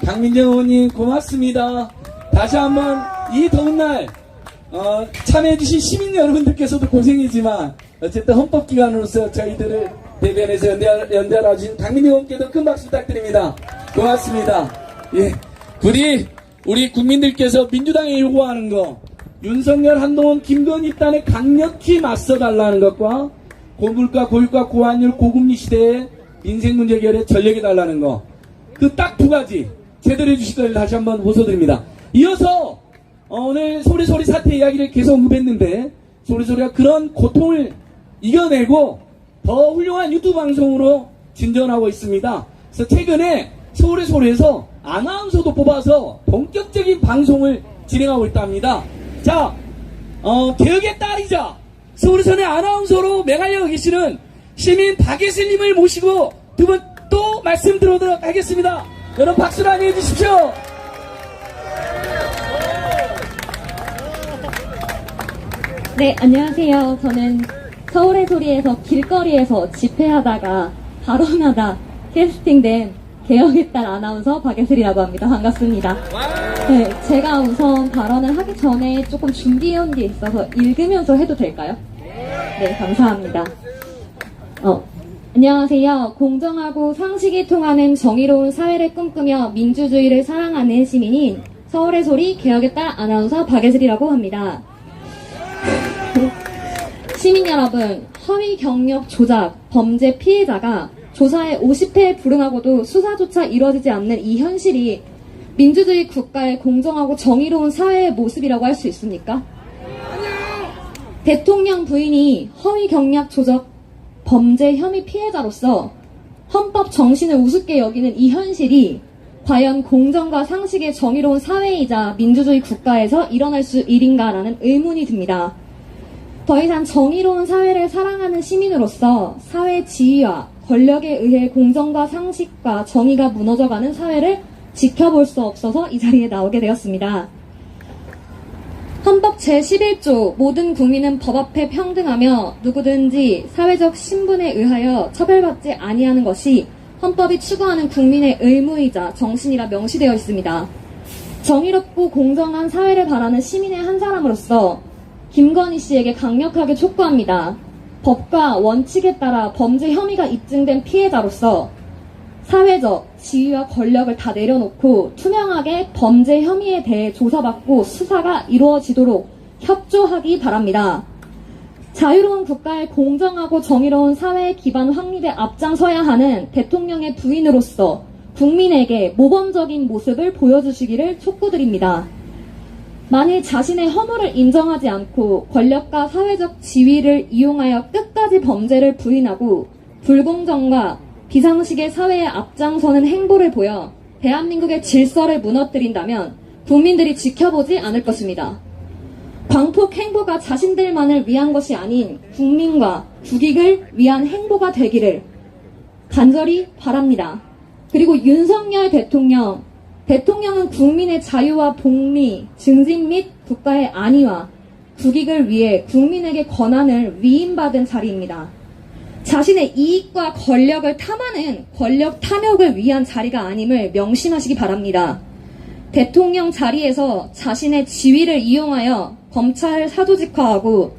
[SPEAKER 1] 박민정 의원님 고맙습니다. 다시 한번 이 더운 날 참여해주신 시민 여러분들께서도 고생이지만 어쨌든 헌법기관으로서 저희들을 대변해서 연대하러 주신 박민정 의원께도 큰 박수 부탁드립니다. 고맙습니다. 예, 부디 우리 국민들께서 민주당이 요구하는 거 윤석열, 한동훈, 김건희 입단에 강력히 맞서달라는 것과 고물가, 고유가, 고환율, 고금리 시대에 민생 문제 해결에 전력해달라는 거, 그 딱 두 가지 제대로 해주실 것을 다시 한번 호소드립니다. 이어서 오늘 소리소리 사태 이야기를 계속 언급했는데 소리소리가 그런 고통을 이겨내고 더 훌륭한 유튜브 방송으로 진전하고 있습니다. 그래서 최근에 소리소리에서 아나운서도 뽑아서 본격적인 방송을 진행하고 있답니다. 자, 개혁의 딸이자 서울선의 아나운서로 맹활약하고 계시는 시민 박예슬님을 모시고 두 분 또 말씀 들어보도록 하겠습니다. 여러분 박수로 환영해 주십시오.
[SPEAKER 9] 네, 안녕하세요. 저는 서울의 소리에서 길거리에서 집회하다가 발언하다 캐스팅된 개혁의 딸 아나운서 박예슬이라고 합니다. 반갑습니다. 네, 제가 우선 발언을 하기 전에 조금 준비해온 게 있어서 읽으면서 해도 될까요? 네, 감사합니다. 안녕하세요. 공정하고 상식이 통하는 정의로운 사회를 꿈꾸며 민주주의를 사랑하는 시민인 서울의 소리 개혁의 딸 아나운서 박예슬이라고 합니다. 시민 여러분, 허위 경력 조작, 범죄 피해자가 조사에 50회에 불응하고도 수사조차 이루어지지 않는 이 현실이 민주주의 국가의 공정하고 정의로운 사회의 모습이라고 할 수 있습니까? 대통령 부인이 허위 경력 조작 범죄 혐의 피해자로서 헌법 정신을 우습게 여기는 이 현실이 과연 공정과 상식의 정의로운 사회이자 민주주의 국가에서 일어날 수 일인가라는 의문이 듭니다. 더 이상 정의로운 사회를 사랑하는 시민으로서 사회 지위와 권력에 의해 공정과 상식과 정의가 무너져가는 사회를 지켜볼 수 없어서 이 자리에 나오게 되었습니다. 헌법 제11조 모든 국민은 법 앞에 평등하며 누구든지 사회적 신분에 의하여 처벌받지 아니하는 것이 헌법이 추구하는 국민의 의무이자 정신이라 명시되어 있습니다. 정의롭고 공정한 사회를 바라는 시민의 한 사람으로서 김건희 씨에게 강력하게 촉구합니다. 법과 원칙에 따라 범죄 혐의가 입증된 피해자로서 사회적 지위와 권력을 다 내려놓고 투명하게 범죄 혐의에 대해 조사받고 수사가 이루어지도록 협조하기 바랍니다. 자유로운 국가의 공정하고 정의로운 사회 기반 확립에 앞장서야 하는 대통령의 부인으로서 국민에게 모범적인 모습을 보여주시기를 촉구드립니다. 만일 자신의 허물을 인정하지 않고 권력과 사회적 지위를 이용하여 끝까지 범죄를 부인하고 불공정과 비상식의 사회에 앞장서는 행보를 보여 대한민국의 질서를 무너뜨린다면 국민들이 지켜보지 않을 것입니다. 광폭 행보가 자신들만을 위한 것이 아닌 국민과 국익을 위한 행보가 되기를 간절히 바랍니다. 그리고 윤석열 대통령은 국민의 자유와 복리, 증진 및 국가의 안위와 국익을 위해 국민에게 권한을 위임받은 자리입니다. 자신의 이익과 권력을 탐하는 권력 탐욕을 위한 자리가 아님을 명심하시기 바랍니다. 대통령 자리에서 자신의 지위를 이용하여 검찰을 사조직화하고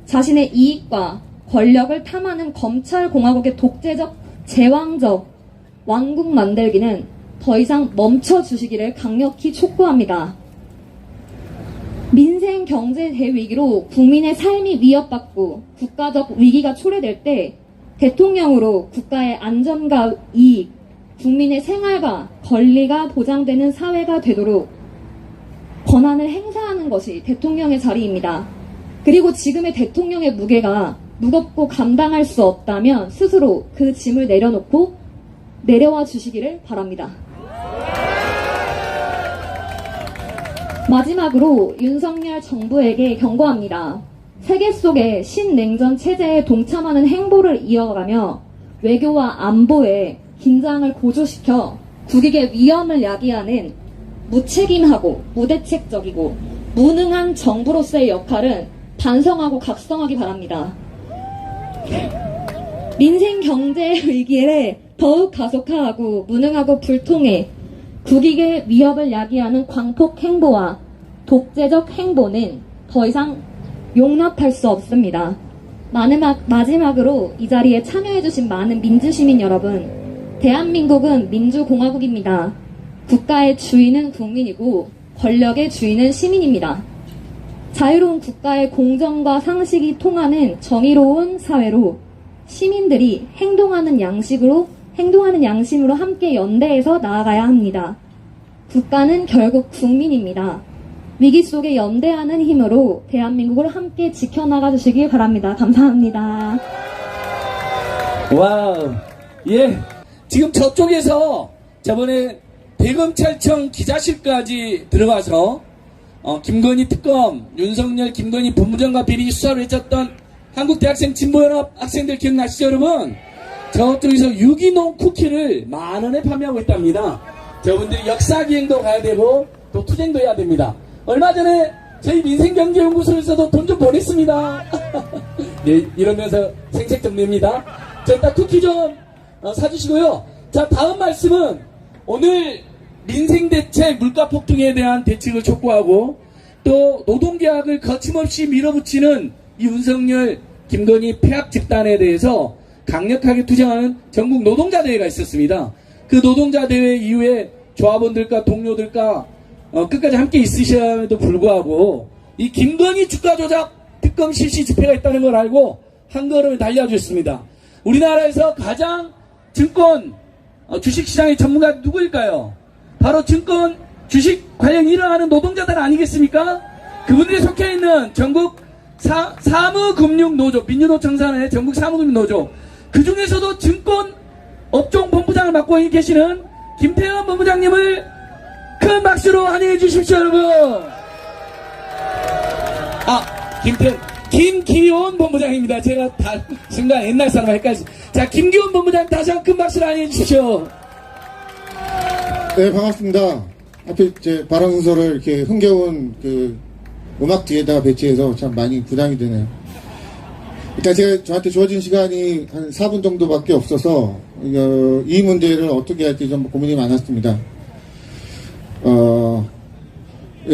[SPEAKER 9] 자신의 이익과 권력을 탐하는 검찰공화국의 독재적, 제왕적 왕국 만들기는 더 이상 멈춰주시기를 강력히 촉구합니다. 민생 경제 대위기로 국민의 삶이 위협받고 국가적 위기가 초래될 때 대통령으로 국가의 안전과 이익, 국민의 생활과 권리가 보장되는 사회가 되도록 권한을 행사하는 것이 대통령의 자리입니다. 그리고 지금의 대통령의 무게가 무겁고 감당할 수 없다면 스스로 그 짐을 내려놓고 내려와 주시기를 바랍니다. 마지막으로 윤석열 정부에게 경고합니다. 세계 속의 신냉전 체제에 동참하는 행보를 이어가며 외교와 안보에 긴장을 고조시켜 국익의 위험을 야기하는 무책임하고 무대책적이고 무능한 정부로서의 역할은 반성하고 각성하기 바랍니다. 민생 경제 위기를 더욱 가속화하고 무능하고 불통해 국익의 위협을 야기하는 광폭 행보와 독재적 행보는 더 이상 용납할 수 없습니다. 마지막으로 이 자리에 참여해주신 많은 민주시민 여러분, 대한민국은 민주공화국입니다. 국가의 주인은 국민이고 권력의 주인은 시민입니다. 자유로운 국가의 공정과 상식이 통하는 정의로운 사회로 시민들이 행동하는 양심으로 함께 연대해서 나아가야 합니다. 국가는 결국 국민입니다. 위기 속에 연대하는 힘으로 대한민국을 함께 지켜나가 주시길 바랍니다. 감사합니다.
[SPEAKER 1] 와우. 예. 지금 저쪽에서 저번에 대검찰청 기자실까지 들어가서 김건희 특검, 윤석열 김건희 본부장과 비리 수사를 해쳤던 한국대학생 진보연합 학생들 기억나시죠, 여러분? 저쪽에서 유기농 쿠키를 10,000원에 판매하고 있답니다. 저분들이 역사기행도 가야 되고 또 투쟁도 해야 됩니다. 얼마 전에 저희 민생경제연구소에서도 돈 좀 보냈습니다. 예, 이러면서 생색 정리입니다. 자, 일단 쿠키 좀 사주시고요. 자, 다음 말씀은 오늘 민생대책, 물가 폭등에 대한 대책을 촉구하고 또 노동계약을 거침없이 밀어붙이는 이 윤석열, 김건희 폐악 집단에 대해서 강력하게 투쟁하는 전국 노동자대회가 있었습니다. 그 노동자대회 이후에 조합원들과 동료들과 끝까지 함께 있으셔야에도 불구하고 이 김건희 주가 조작 특검 실시 집회가 있다는 걸 알고 한 걸음을 달려주셨습니다. 우리나라에서 가장 증권 주식시장의 전문가 누구일까요? 바로 증권 주식 관련 일을 하는 노동자들 아니겠습니까? 그분들이 속해 있는 전국 사무금융노조, 민주노총산의 전국 사무금융노조, 그 중에서도 증권 업종 본부장을 맡고 계시는 김태현 본부장님을 큰 박수로 환영해 주십시오, 여러분. 김기훈 본부장입니다. 제가 다 순간 옛날 사람 헷갈렸어요. 자, 김기훈 본부장 다시 한 큰 박수로 환영해 주십시오.
[SPEAKER 10] 네, 반갑습니다. 앞에 제 발언 순서를 이렇게 흥겨운 그 음악 뒤에다가 배치해서 참 많이 부담이 되네요. 일단 저한테 주어진 시간이 한 4분 정도밖에 없어서 이 문제를 어떻게 할지 좀 고민이 많았습니다.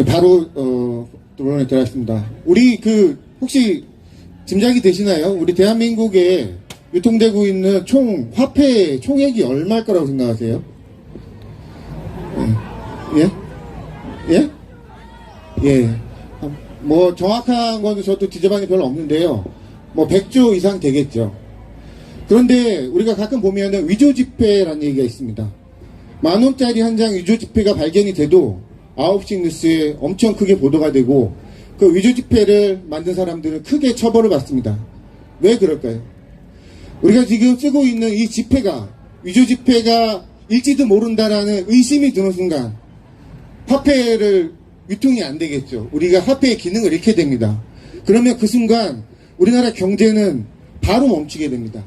[SPEAKER 10] 바로 토론에 들어갔습니다. 우리 혹시 짐작이 되시나요? 우리 대한민국에 유통되고 있는 화폐 총액이 얼마일 거라고 생각하세요? 예? 예. 뭐 정확한 건 저도 뒤져봤는데 별로 없는데요. 뭐 100조 이상 되겠죠. 그런데 우리가 가끔 보면은 위조지폐라는 얘기가 있습니다. 10,000원짜리 한 장 위조지폐가 발견이 돼도 9시 뉴스에 엄청 크게 보도가 되고 그 위조 지폐를 만든 사람들은 크게 처벌을 받습니다. 왜 그럴까요? 우리가 지금 쓰고 있는 이 지폐가 위조 지폐가 일지도 모른다라는 의심이 드는 순간 화폐를 유통이 안 되겠죠. 우리가 화폐의 기능을 잃게 됩니다. 그러면 그 순간 우리나라 경제는 바로 멈추게 됩니다.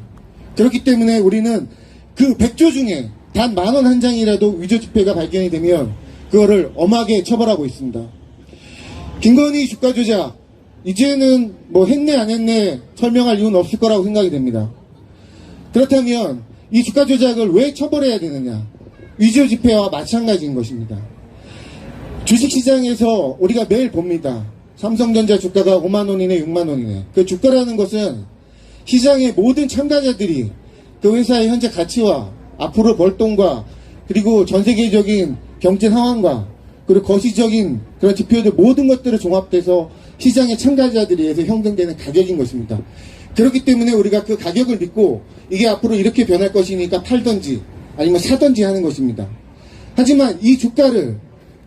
[SPEAKER 10] 그렇기 때문에 우리는 그 100조 중에 단 10,000원 한 장이라도 위조 지폐가 발견이 되면 그거를 엄하게 처벌하고 있습니다. 김건희 주가 조작, 이제는 뭐 했네 안 했네 설명할 이유는 없을 거라고 생각이 됩니다. 그렇다면 이 주가 조작을 왜 처벌해야 되느냐? 위조 지폐와 마찬가지인 것입니다. 주식시장에서 우리가 매일 봅니다. 삼성전자 주가가 5만 원이네 6만 원이네. 그 주가라는 것은 시장의 모든 참가자들이 그 회사의 현재 가치와 앞으로 벌 돈과 그리고 전 세계적인 경제 상황과 그리고 거시적인 그런 지표들 모든 것들을 종합돼서 시장의 참가자들에 의해서 형성되는 가격인 것입니다. 그렇기 때문에 우리가 그 가격을 믿고 이게 앞으로 이렇게 변할 것이니까 팔던지 아니면 사던지 하는 것입니다. 하지만 이 주가를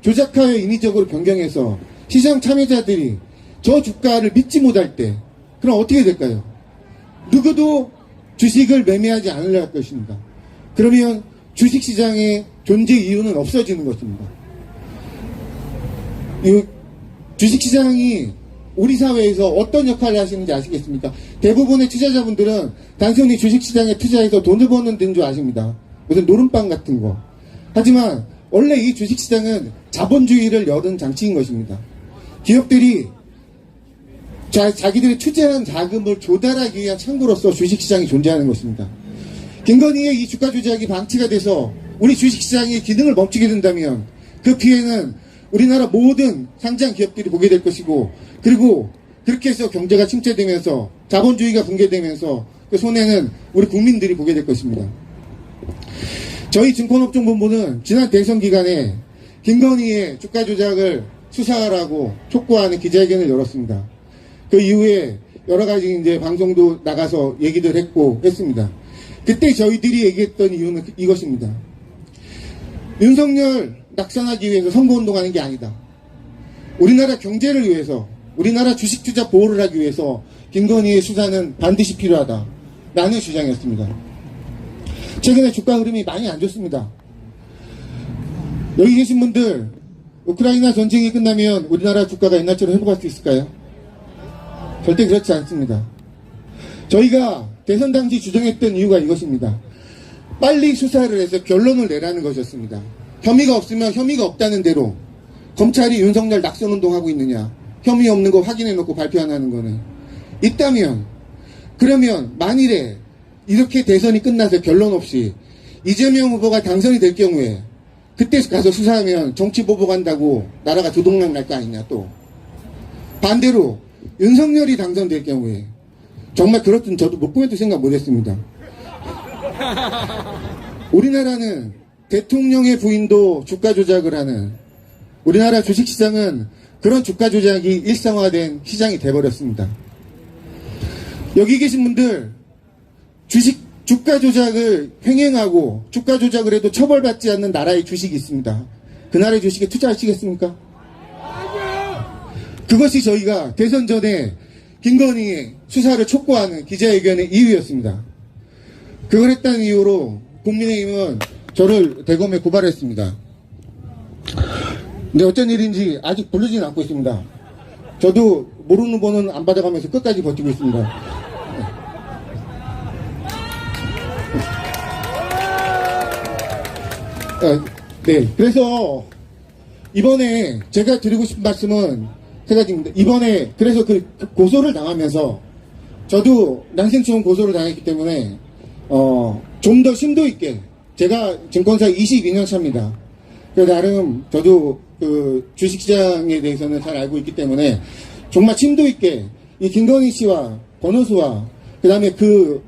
[SPEAKER 10] 조작하여 인위적으로 변경해서 시장 참여자들이 저 주가를 믿지 못할 때 그럼 어떻게 될까요? 누구도 주식을 매매하지 않으려 할 것입니다. 그러면 주식시장의 존재 이유는 없어지는 것입니다. 이 주식시장이 우리 사회에서 어떤 역할을 하시는지 아시겠습니까? 대부분의 투자자분들은 단순히 주식시장에 투자해서 돈을 버는 데인 줄 아십니다. 무슨 노름방 같은 거. 하지만 원래 이 주식시장은 자본주의를 여는 장치인 것입니다. 기업들이 자기들이 투자한 자금을 조달하기 위한 창구로서 주식시장이 존재하는 것입니다. 김건희의 이 주가 조작이 방치가 돼서 우리 주식시장의 기능을 멈추게 된다면 그 피해는 우리나라 모든 상장 기업들이 보게 될 것이고 그리고 그렇게 해서 경제가 침체되면서 자본주의가 붕괴되면서 그 손해는 우리 국민들이 보게 될 것입니다. 저희 증권업종본부는 지난 대선 기간에 김건희의 주가 조작을 수사하라고 촉구하는 기자회견을 열었습니다. 그 이후에 여러 가지 이제 방송도 나가서 얘기들 했고 했습니다. 그때 저희들이 얘기했던 이유는 이것입니다. 윤석열 낙선하기 위해서 선거운동하는 게 아니다. 우리나라 경제를 위해서 우리나라 주식 투자 보호를 하기 위해서 김건희의 수사는 반드시 필요하다. 라는 주장이었습니다. 최근에 주가 흐름이 많이 안 좋습니다. 여기 계신 분들 우크라이나 전쟁이 끝나면 우리나라 주가가 옛날처럼 회복할 수 있을까요? 절대 그렇지 않습니다. 저희가 대선 당시 주장했던 이유가 이것입니다. 빨리 수사를 해서 결론을 내라는 것이었습니다. 혐의가 없으면 혐의가 없다는 대로 검찰이 윤석열 낙선운동하고 있느냐 혐의 없는 거 확인해놓고 발표 안 하는 거는 있다면 그러면 만일에 이렇게 대선이 끝나서 결론 없이 이재명 후보가 당선이 될 경우에 그때 가서 수사하면 정치 보복한다고 나라가 도둑락 날 거 아니냐. 또 반대로 윤석열이 당선될 경우에 정말 그렇든 저도 못 보면도 생각 못했습니다. 우리나라는 대통령의 부인도 주가 조작을 하는 우리나라 주식시장은 그런 주가 조작이 일상화된 시장이 돼버렸습니다. 여기 계신 분들 주가 조작을 횡행하고 주가 조작을 해도 처벌받지 않는 나라의 주식이 있습니다. 그 나라의 주식에 투자하시겠습니까? 그것이 저희가 대선 전에 김건희의 수사를 촉구하는 기자회견의 이유였습니다. 그걸 했다는 이유로 국민의힘은 저를 대검에 고발했습니다. 근데 어쩐 일인지 아직 부르지는 않고 있습니다. 저도 모르는 번호는 안 받아가면서 끝까지 버티고 있습니다. 네, 그래서 이번에 제가 드리고 싶은 말씀은 세 가지입니다. 이번에 그래서 그 고소를 당하면서 저도 난생처음 고소를 당했기 때문에 좀 더 심도 있게 제가 증권사 22년 차입니다. 그래서 나름 저도 그 주식시장에 대해서는 잘 알고 있기 때문에 정말 심도 있게 이 김건희 씨와 권오수와 그 다음에 그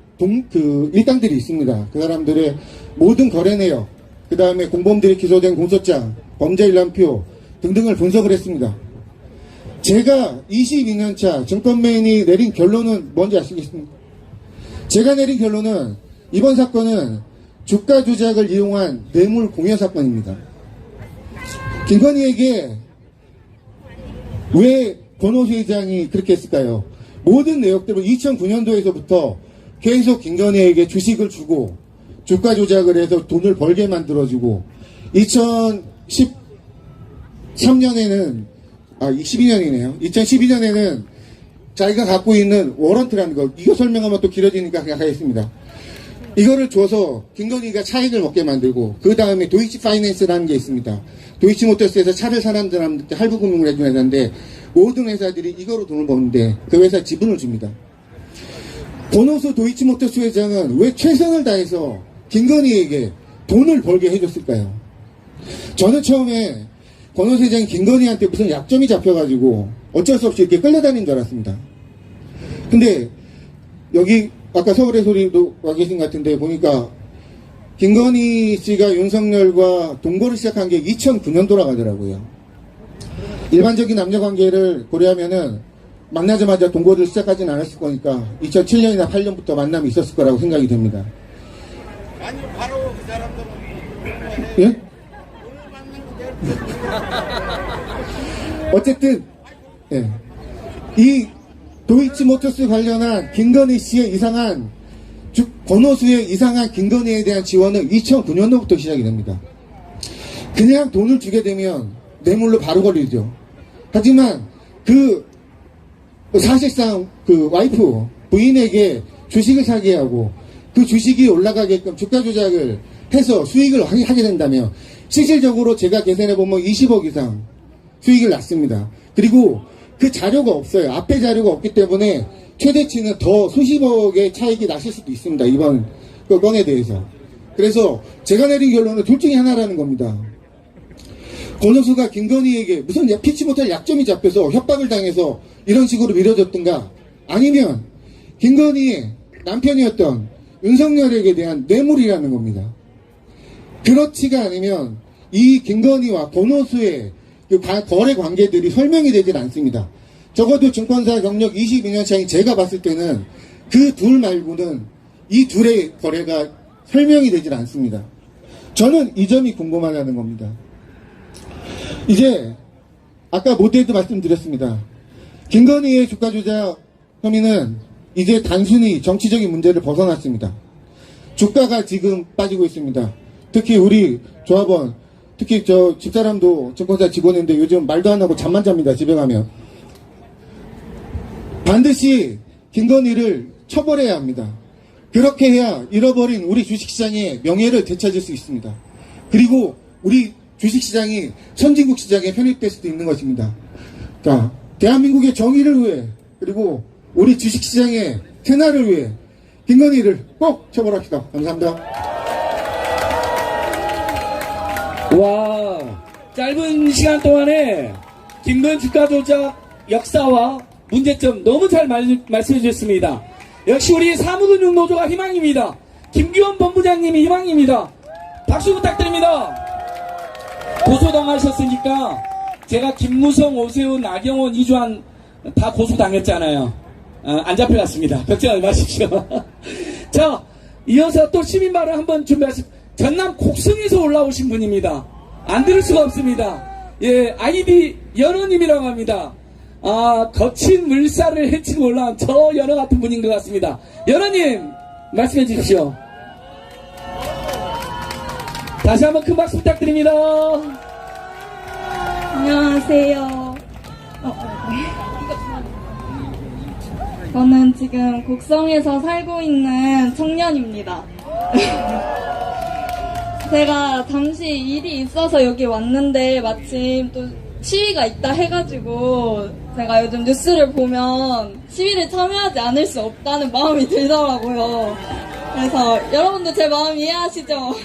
[SPEAKER 10] 일당들이 있습니다. 그 사람들의 모든 거래 내역, 그 다음에 공범들이 기소된 공소장, 범죄일람표 등등을 분석을 했습니다. 제가 22년차 증권맨이 내린 결론은 뭔지 아시겠습니까? 제가 내린 결론은 이번 사건은 주가 조작을 이용한 뇌물 공여 사건입니다. 김건희에게 왜 권오수 회장이 그렇게 했을까요? 모든 내역대로 2009년도에서부터 계속 김건희에게 주식을 주고 주가 조작을 해서 돈을 벌게 만들어주고 2013년에는 2012년에는 자기가 갖고 있는 워런트라는 거, 이거 설명하면 또 길어지니까 그냥 하겠습니다. 이거를 줘서 김건희가 차익을 먹게 만들고, 그 다음에 도이치 파이낸스라는 게 있습니다. 도이치모터스에서 차를 사는 사람들한테 할부금융을 해주는 회사인데, 모든 회사들이 이거로 돈을 버는데 그 회사 지분을 줍니다. 권오수 도이치모터스 회장은 왜 최선을 다해서 김건희에게 돈을 벌게 해줬을까요? 저는 처음에 권오수 회장이 김건희한테 무슨 약점이 잡혀가지고 어쩔 수 없이 이렇게 끌려다닌 줄 알았습니다. 근데 여기 아까 서울의 소리도 와 계신 것 같은데 보니까 김건희 씨가 윤석열과 동거를 시작한 게 2009년도라고 하더라고요. 일반적인 남녀 관계를 고려하면은 만나자마자 동거를 시작하진 않았을 거니까 2007년이나 8년부터 만남이 있었을 거라고 생각이 됩니다.
[SPEAKER 5] 아니 바로 그 사람들은
[SPEAKER 10] 예? 어쨌든 예. 이 도이치모터스 관련한 김건희 씨의 이상한 권오수의 이상한 김건희에 대한 지원은 2009년도부터 시작이 됩니다. 그냥 돈을 주게 되면 뇌물로 바로 걸리죠. 하지만 사실상 그 와이프 부인에게 주식을 사게 하고 그 주식이 올라가게끔 주가 조작을 해서 수익을 하게 된다면 실질적으로 제가 계산해 보면 20억 이상 수익을 났습니다. 그리고 그 자료가 없어요. 앞에 자료가 없기 때문에 최대치는 더 수십억의 차익이 나실 수도 있습니다. 이번 그 건에 대해서. 그래서 제가 내린 결론은 둘 중에 하나라는 겁니다. 권오수가 김건희에게 무슨 피치 못할 약점이 잡혀서 협박을 당해서 이런 식으로 밀어줬든가, 아니면 김건희의 남편이었던 윤석열에게 대한 뇌물이라는 겁니다. 그렇지가 않으면 이 김건희와 권오수의 그 거래 관계들이 설명이 되질 않습니다. 적어도 증권사 경력 22년 차인 제가 봤을 때는 그 둘 말고는 이 둘의 거래가 설명이 되질 않습니다. 저는 이 점이 궁금하다는 겁니다. 이제 아까 모두에도 말씀드렸습니다. 김건희의 주가 조작 혐의는 이제 단순히 정치적인 문제를 벗어났습니다. 주가가 지금 빠지고 있습니다. 특히 우리 조합원, 특히 저 집사람도 증권사 직원인데 요즘 말도 안 하고 잠만 잡니다. 집에 가면. 반드시 김건희를 처벌해야 합니다. 그렇게 해야 잃어버린 우리 주식시장의 명예를 되찾을 수 있습니다. 그리고 우리 주식시장이 선진국 시장에 편입될 수도 있는 것입니다. 자, 대한민국의 정의를 위해, 그리고 우리 주식시장의 테나를 위해 김건희를 꼭 처벌합시다. 감사합니다.
[SPEAKER 1] 와, 짧은 시간 동안에 김건희 주가 조작 역사와 문제점 너무 잘 말씀해 주셨습니다. 역시 우리 사무근육노조가 희망입니다. 김규원 본부장님이 희망입니다. 박수 부탁드립니다. 고소당하셨으니까 제가 김무성, 오세훈, 나경원, 이주환 다 고소당했잖아요. 안 잡혀갔습니다. 걱정하지 마십시오. 자, 이어서 또 시민 발언 한번 준비하십시오. 전남 곡성에서 올라오신 분입니다. 안 들을 수가 없습니다. 예, 아이디 연어님이라고 합니다. 거친 물살을 헤치고 올라온 저 연어 같은 분인 것 같습니다. 연어님, 말씀해 주십시오. 다시 한번 큰 박수 부탁드립니다.
[SPEAKER 11] 안녕하세요. 저는 지금 곡성에서 살고 있는 청년입니다. 제가 잠시 일이 있어서 여기 왔는데 마침 또 시위가 있다 해가지고 제가 요즘 뉴스를 보면 시위를 참여하지 않을 수 없다는 마음이 들더라고요. 그래서 여러분도 제 마음 이해하시죠?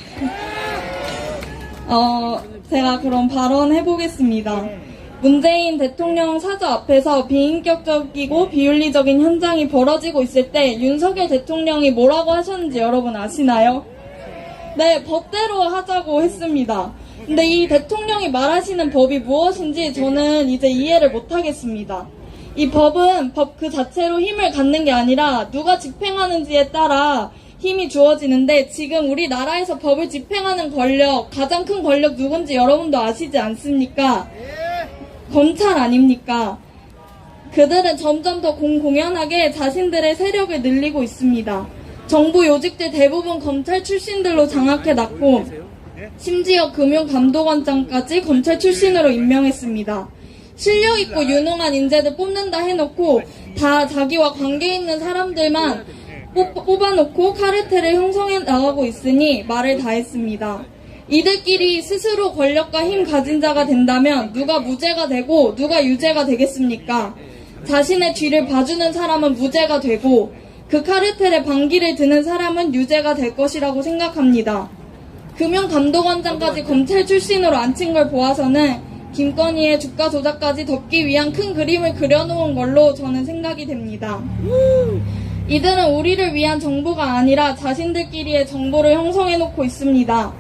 [SPEAKER 11] 제가 그럼 발언해보겠습니다. 문재인 대통령 사저 앞에서 비인격적이고 비윤리적인 현장이 벌어지고 있을 때 윤석열 대통령이 뭐라고 하셨는지 여러분 아시나요? 네, 법대로 하자고 했습니다. 근데 이 대통령이 말하시는 법이 무엇인지 저는 이제 이해를 못하겠습니다. 이 법은 법 그 자체로 힘을 갖는 게 아니라 누가 집행하는지에 따라 힘이 주어지는데 지금 우리나라에서 법을 집행하는 권력, 가장 큰 권력 누군지 여러분도 아시지 않습니까? 검찰 아닙니까? 그들은 점점 더 공공연하게 자신들의 세력을 늘리고 있습니다. 정부 요직들 대부분 검찰 출신들로 장악해놨고 심지어 금융감독원장까지 검찰 출신으로 임명했습니다. 실력 있고 유능한 인재들 뽑는다 해놓고 다 자기와 관계 있는 사람들만 뽑아놓고 카르텔을 형성해 나가고 있으니 말을 다 했습니다. 이들끼리 스스로 권력과 힘 가진 자가 된다면 누가 무죄가 되고 누가 유죄가 되겠습니까? 자신의 뒤를 봐주는 사람은 무죄가 되고 그 카르텔의 반기를 드는 사람은 유죄가 될 것이라고 생각합니다. 금융감독원장까지 검찰 출신으로 앉힌 걸 보아서는 김건희의 주가 조작까지 덮기 위한 큰 그림을 그려놓은 걸로 저는 생각이 됩니다. 이들은 우리를 위한 정부가 아니라 자신들끼리의 정보를 형성해놓고 있습니다.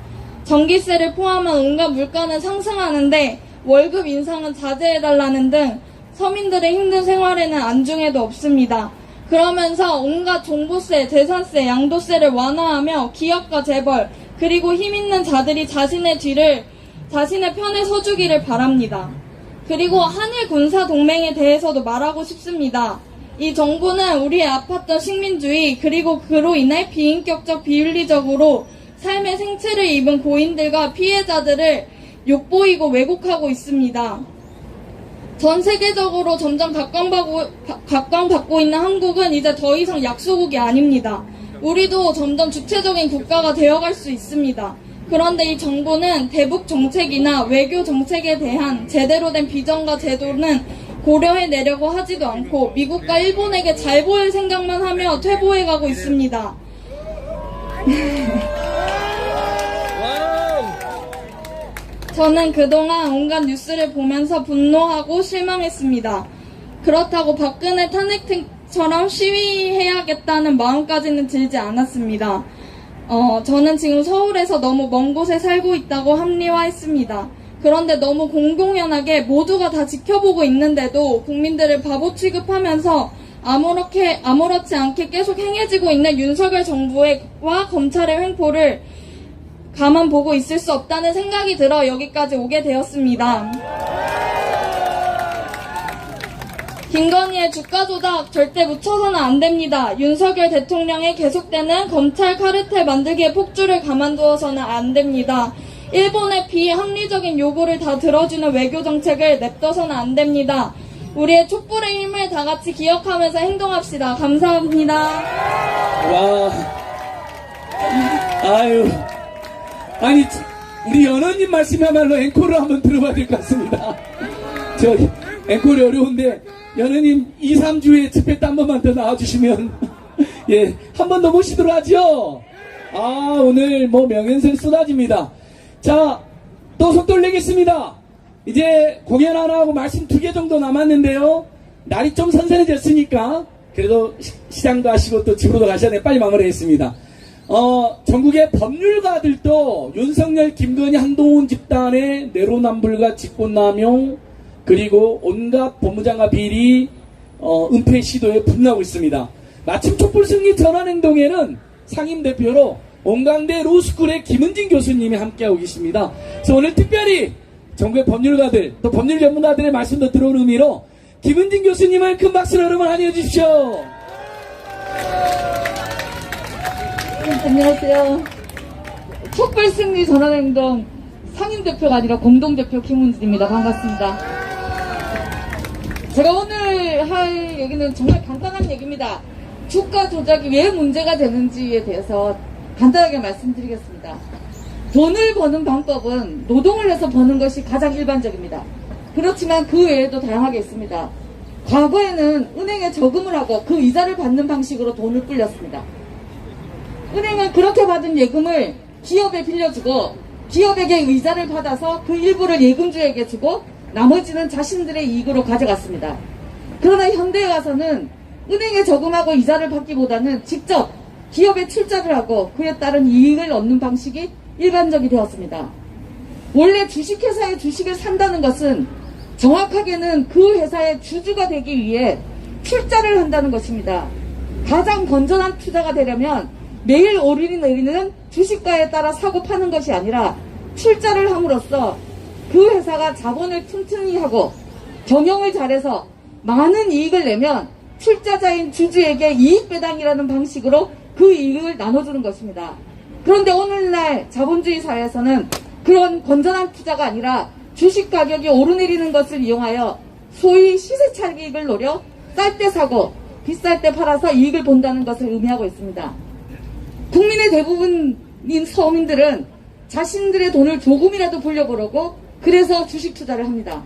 [SPEAKER 11] 전기세를 포함한 온갖 물가는 상승하는데 월급 인상은 자제해달라는 등 서민들의 힘든 생활에는 안중에도 없습니다. 그러면서 온갖 종부세, 재산세, 양도세를 완화하며 기업과 재벌 그리고 힘있는 자들이 자신의 편에 서주기를 바랍니다. 그리고 한일 군사 동맹에 대해서도 말하고 싶습니다. 이 정부는 우리의 아팠던 식민주의 그리고 그로 인해 비인격적 비윤리적으로 삶의 생체를 입은 고인들과 피해자들을 욕보이고 왜곡하고 있습니다. 전 세계적으로 점점 각광받고 있는 한국은 이제 더 이상 약소국이 아닙니다. 우리도 점점 주체적인 국가가 되어갈 수 있습니다. 그런데 이 정부는 대북 정책이나 외교 정책에 대한 제대로 된 비전과 제도는 고려해내려고 하지도 않고 미국과 일본에게 잘 보일 생각만 하며 퇴보해가고 있습니다. 저는 그동안 온갖 뉴스를 보면서 분노하고 실망했습니다. 그렇다고 박근혜 탄핵처럼 시위해야겠다는 마음까지는 들지 않았습니다. 저는 지금 서울에서 너무 먼 곳에 살고 있다고 합리화했습니다. 그런데 너무 공공연하게 모두가 다 지켜보고 있는데도 국민들을 바보 취급하면서 아무렇지 않게 계속 행해지고 있는 윤석열 정부와 검찰의 횡포를 가만 보고 있을 수 없다는 생각이 들어 여기까지 오게 되었습니다. 김건희의 주가 조작 절대 묻혀서는 안 됩니다. 윤석열 대통령의 계속되는 검찰 카르텔 만들기의 폭주를 가만두어서는 안 됩니다. 일본의 비합리적인 요구를 다 들어주는 외교 정책을 냅둬서는 안 됩니다. 우리의 촛불의 힘을 다 같이 기억하면서 행동합시다. 감사합니다.
[SPEAKER 1] 와, 아유, 아니 우리 연원님 말씀이야말로 앵콜을 한번 들어봐야 될 것 같습니다. 저 앵콜이 어려운데 연원님 2, 3주에 집회 때 한 번만 더 나와주시면 예, 한 번 더 모시도록 하죠. 아, 오늘 뭐 명연설 쏟아집니다. 자, 또 속도를 내겠습니다. 이제 공연 하나 하고 말씀 2개 정도 남았는데요. 날이 좀 선선해졌으니까 그래도 시장도 하시고 또 집으로도 가셔야 돼. 빨리 마무리하겠습니다. 전국의 법률가들도 윤석열, 김건희, 한동훈 집단의 내로남불과 직권남용 그리고 온갖 법무장관 비리 은폐 시도에 분노하고 있습니다. 마침 촛불승리 전환행동에는 상임대표로 온강대 로스쿨의 김은진 교수님이 함께하고 계십니다. 그래서 오늘 특별히 전국의 법률가들 또 법률 전문가들의 말씀도 들어온 의미로 김은진 교수님을 큰 박수로 여러분 환영해 주십시오.
[SPEAKER 12] 안녕하세요. 촛불승리 전환행동 상임대표가 아니라 공동대표 김은진입니다. 반갑습니다. 제가 오늘 할 얘기는 정말 간단한 얘기입니다. 주가 조작이 왜 문제가 되는지에 대해서 간단하게 말씀드리겠습니다. 돈을 버는 방법은 노동을 해서 버는 것이 가장 일반적입니다. 그렇지만 그 외에도 다양하게 있습니다. 과거에는 은행에 저금을 하고 그 이자를 받는 방식으로 돈을 불렸습니다. 은행은 그렇게 받은 예금을 기업에 빌려주고 기업에게 이자를 받아서 그 일부를 예금주에게 주고 나머지는 자신들의 이익으로 가져갔습니다. 그러나 현대에 와서는 은행에 저금하고 이자를 받기보다는 직접 기업에 출자를 하고 그에 따른 이익을 얻는 방식이 일반적이 되었습니다. 원래 주식회사의 주식을 산다는 것은 정확하게는 그 회사의 주주가 되기 위해 출자를 한다는 것입니다. 가장 건전한 투자가 되려면 매일 오르니 내리는 주식가에 따라 사고 파는 것이 아니라 출자를 함으로써 그 회사가 자본을 튼튼히 하고 경영을 잘해서 많은 이익을 내면 출자자인 주주에게 이익 배당이라는 방식으로 그 이익을 나눠주는 것입니다. 그런데 오늘날 자본주의 사회에서는 그런 건전한 투자가 아니라 주식 가격이 오르내리는 것을 이용하여 소위 시세 차익을 노려 쌀 때 사고 비쌀 때 팔아서 이익을 본다는 것을 의미하고 있습니다. 국민의 대부분인 서민들은 자신들의 돈을 조금이라도 불려보려고 그래서 주식 투자를 합니다.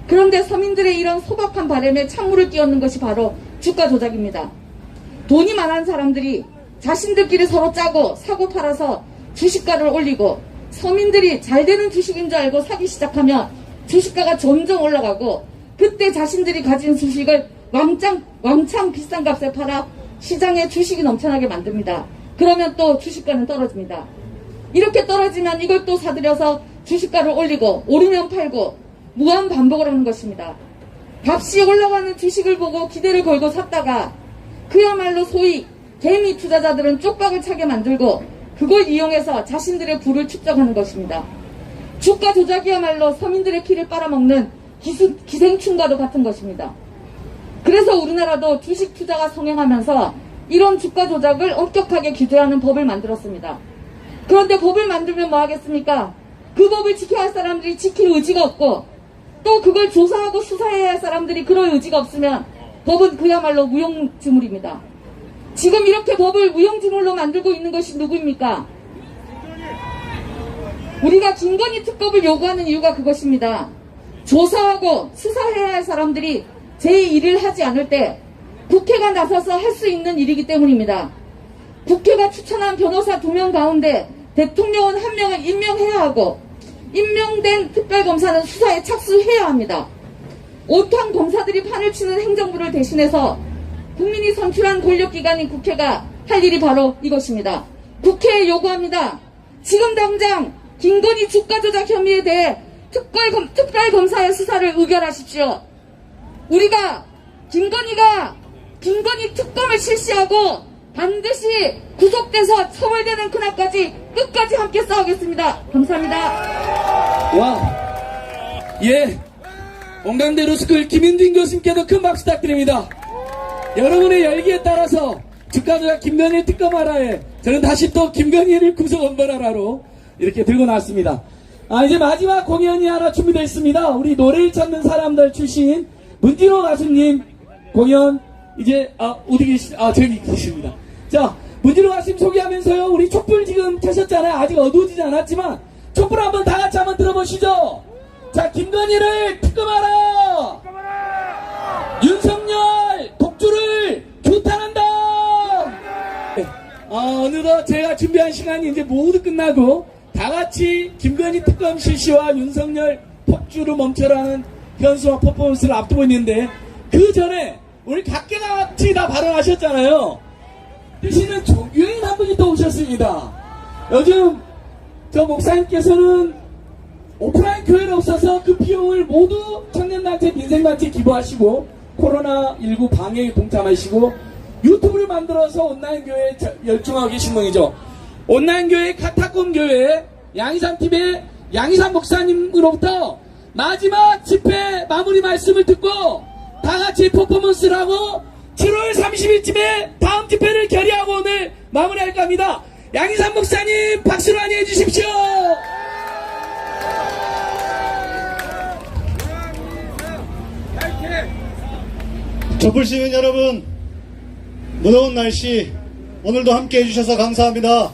[SPEAKER 12] 그런데 서민들의 이런 소박한 바람에 찬물을 끼얹는 것이 바로 주가 조작입니다. 돈이 많은 사람들이 자신들끼리 서로 짜고 사고 팔아서 주식가를 올리고 서민들이 잘 되는 주식인 줄 알고 사기 시작하면 주식가가 점점 올라가고 그때 자신들이 가진 주식을 왕창 비싼 값에 팔아 시장에 주식이 넘쳐나게 만듭니다. 그러면 또 주식가는 떨어집니다. 이렇게 떨어지면 이걸 또 사들여서 주식가를 올리고 오르면 팔고 무한 반복을 하는 것입니다. 값이 올라가는 주식을 보고 기대를 걸고 샀다가 그야말로 소위 개미 투자자들은 쪽박을 차게 만들고 그걸 이용해서 자신들의 부를 축적하는 것입니다. 주가 조작이야말로 서민들의 피를 빨아먹는 기생충과도 같은 것입니다. 그래서 우리나라도 주식 투자가 성행하면서 이런 주가 조작을 엄격하게 규제하는 법을 만들었습니다. 그런데 법을 만들면 뭐 하겠습니까? 그 법을 지켜야 할 사람들이 지킬 의지가 없고 또 그걸 조사하고 수사해야 할 사람들이 그럴 의지가 없으면 법은 그야말로 무용지물입니다. 지금 이렇게 법을 무용지물로 만들고 있는 것이 누구입니까? 우리가 김건희 특검을 요구하는 이유가 그것입니다. 조사하고 수사해야 할 사람들이 제 일을 하지 않을 때 국회가 나서서 할 수 있는 일이기 때문입니다. 국회가 추천한 변호사 2명 가운데 대통령은 1명을 임명해야 하고 임명된 특별검사는 수사에 착수해야 합니다. 오탄 검사들이 판을 치는 행정부를 대신해서 국민이 선출한 권력기관인 국회가 할 일이 바로 이것입니다. 국회에 요구합니다. 지금 당장 김건희 주가조작 혐의에 대해 특별검사의 수사를 의결하십시오. 우리가 김건희 특검을 실시하고 반드시 구속돼서 처벌되는 그날까지 끝까지 함께 싸우겠습니다. 감사합니다.
[SPEAKER 1] 와, 예, 온강대 로스쿨 김윤진 교수님께도 큰 박수 부탁드립니다. 여러분의 열기에 따라서 주가조작 김건희 특검하라에 저는 다시 또 김건희를 구속원벌하라로 이렇게 들고 나왔습니다. 이제 마지막 공연이 하나 준비되어 있습니다. 우리 노래를 찾는 사람들 출신 문진호 가수님 공연 이제 어디 저기 계십니다. 자, 문진호 가수님 소개하면서요. 우리 촛불 지금 켜셨잖아요. 아직 어두워지지 않았지만 촛불 한번 다 같이 한번 들어보시죠. 자, 김건희를 특검하라. 윤석열 독주를 규탄한다. 어느덧 제가 준비한 시간이 이제 모두 끝나고 다 같이 김건희 특검 실시와 윤석열 폭주를 멈춰라는 현수와 퍼포먼스를 앞두고 있는데 그 전에 우리 각계같이 다 발언하셨잖아요. 대신에 종교인 한 분이 또 오셨습니다. 요즘 저 목사님께서는 오프라인 교회가 없어서 그 비용을 모두 청년단체, 민생단체 기부하시고 코로나19 방역에 동참하시고 유튜브를 만들어서 온라인 교회에 열중하고 계신 분이죠. 온라인 교회 카타콤 교회 양희삼TV의 양희삼 목사님으로부터 마지막 집회 마무리 말씀을 듣고 다 같이 퍼포먼스를 하고 7월 30일쯤에 다음 집회를 결의하고 오늘 마무리할까 합니다. 양희삼 목사님 박수로 환영해 주십시오.
[SPEAKER 5] 촛불시민 여러분, 무더운 날씨 오늘도 함께 해주셔서 감사합니다.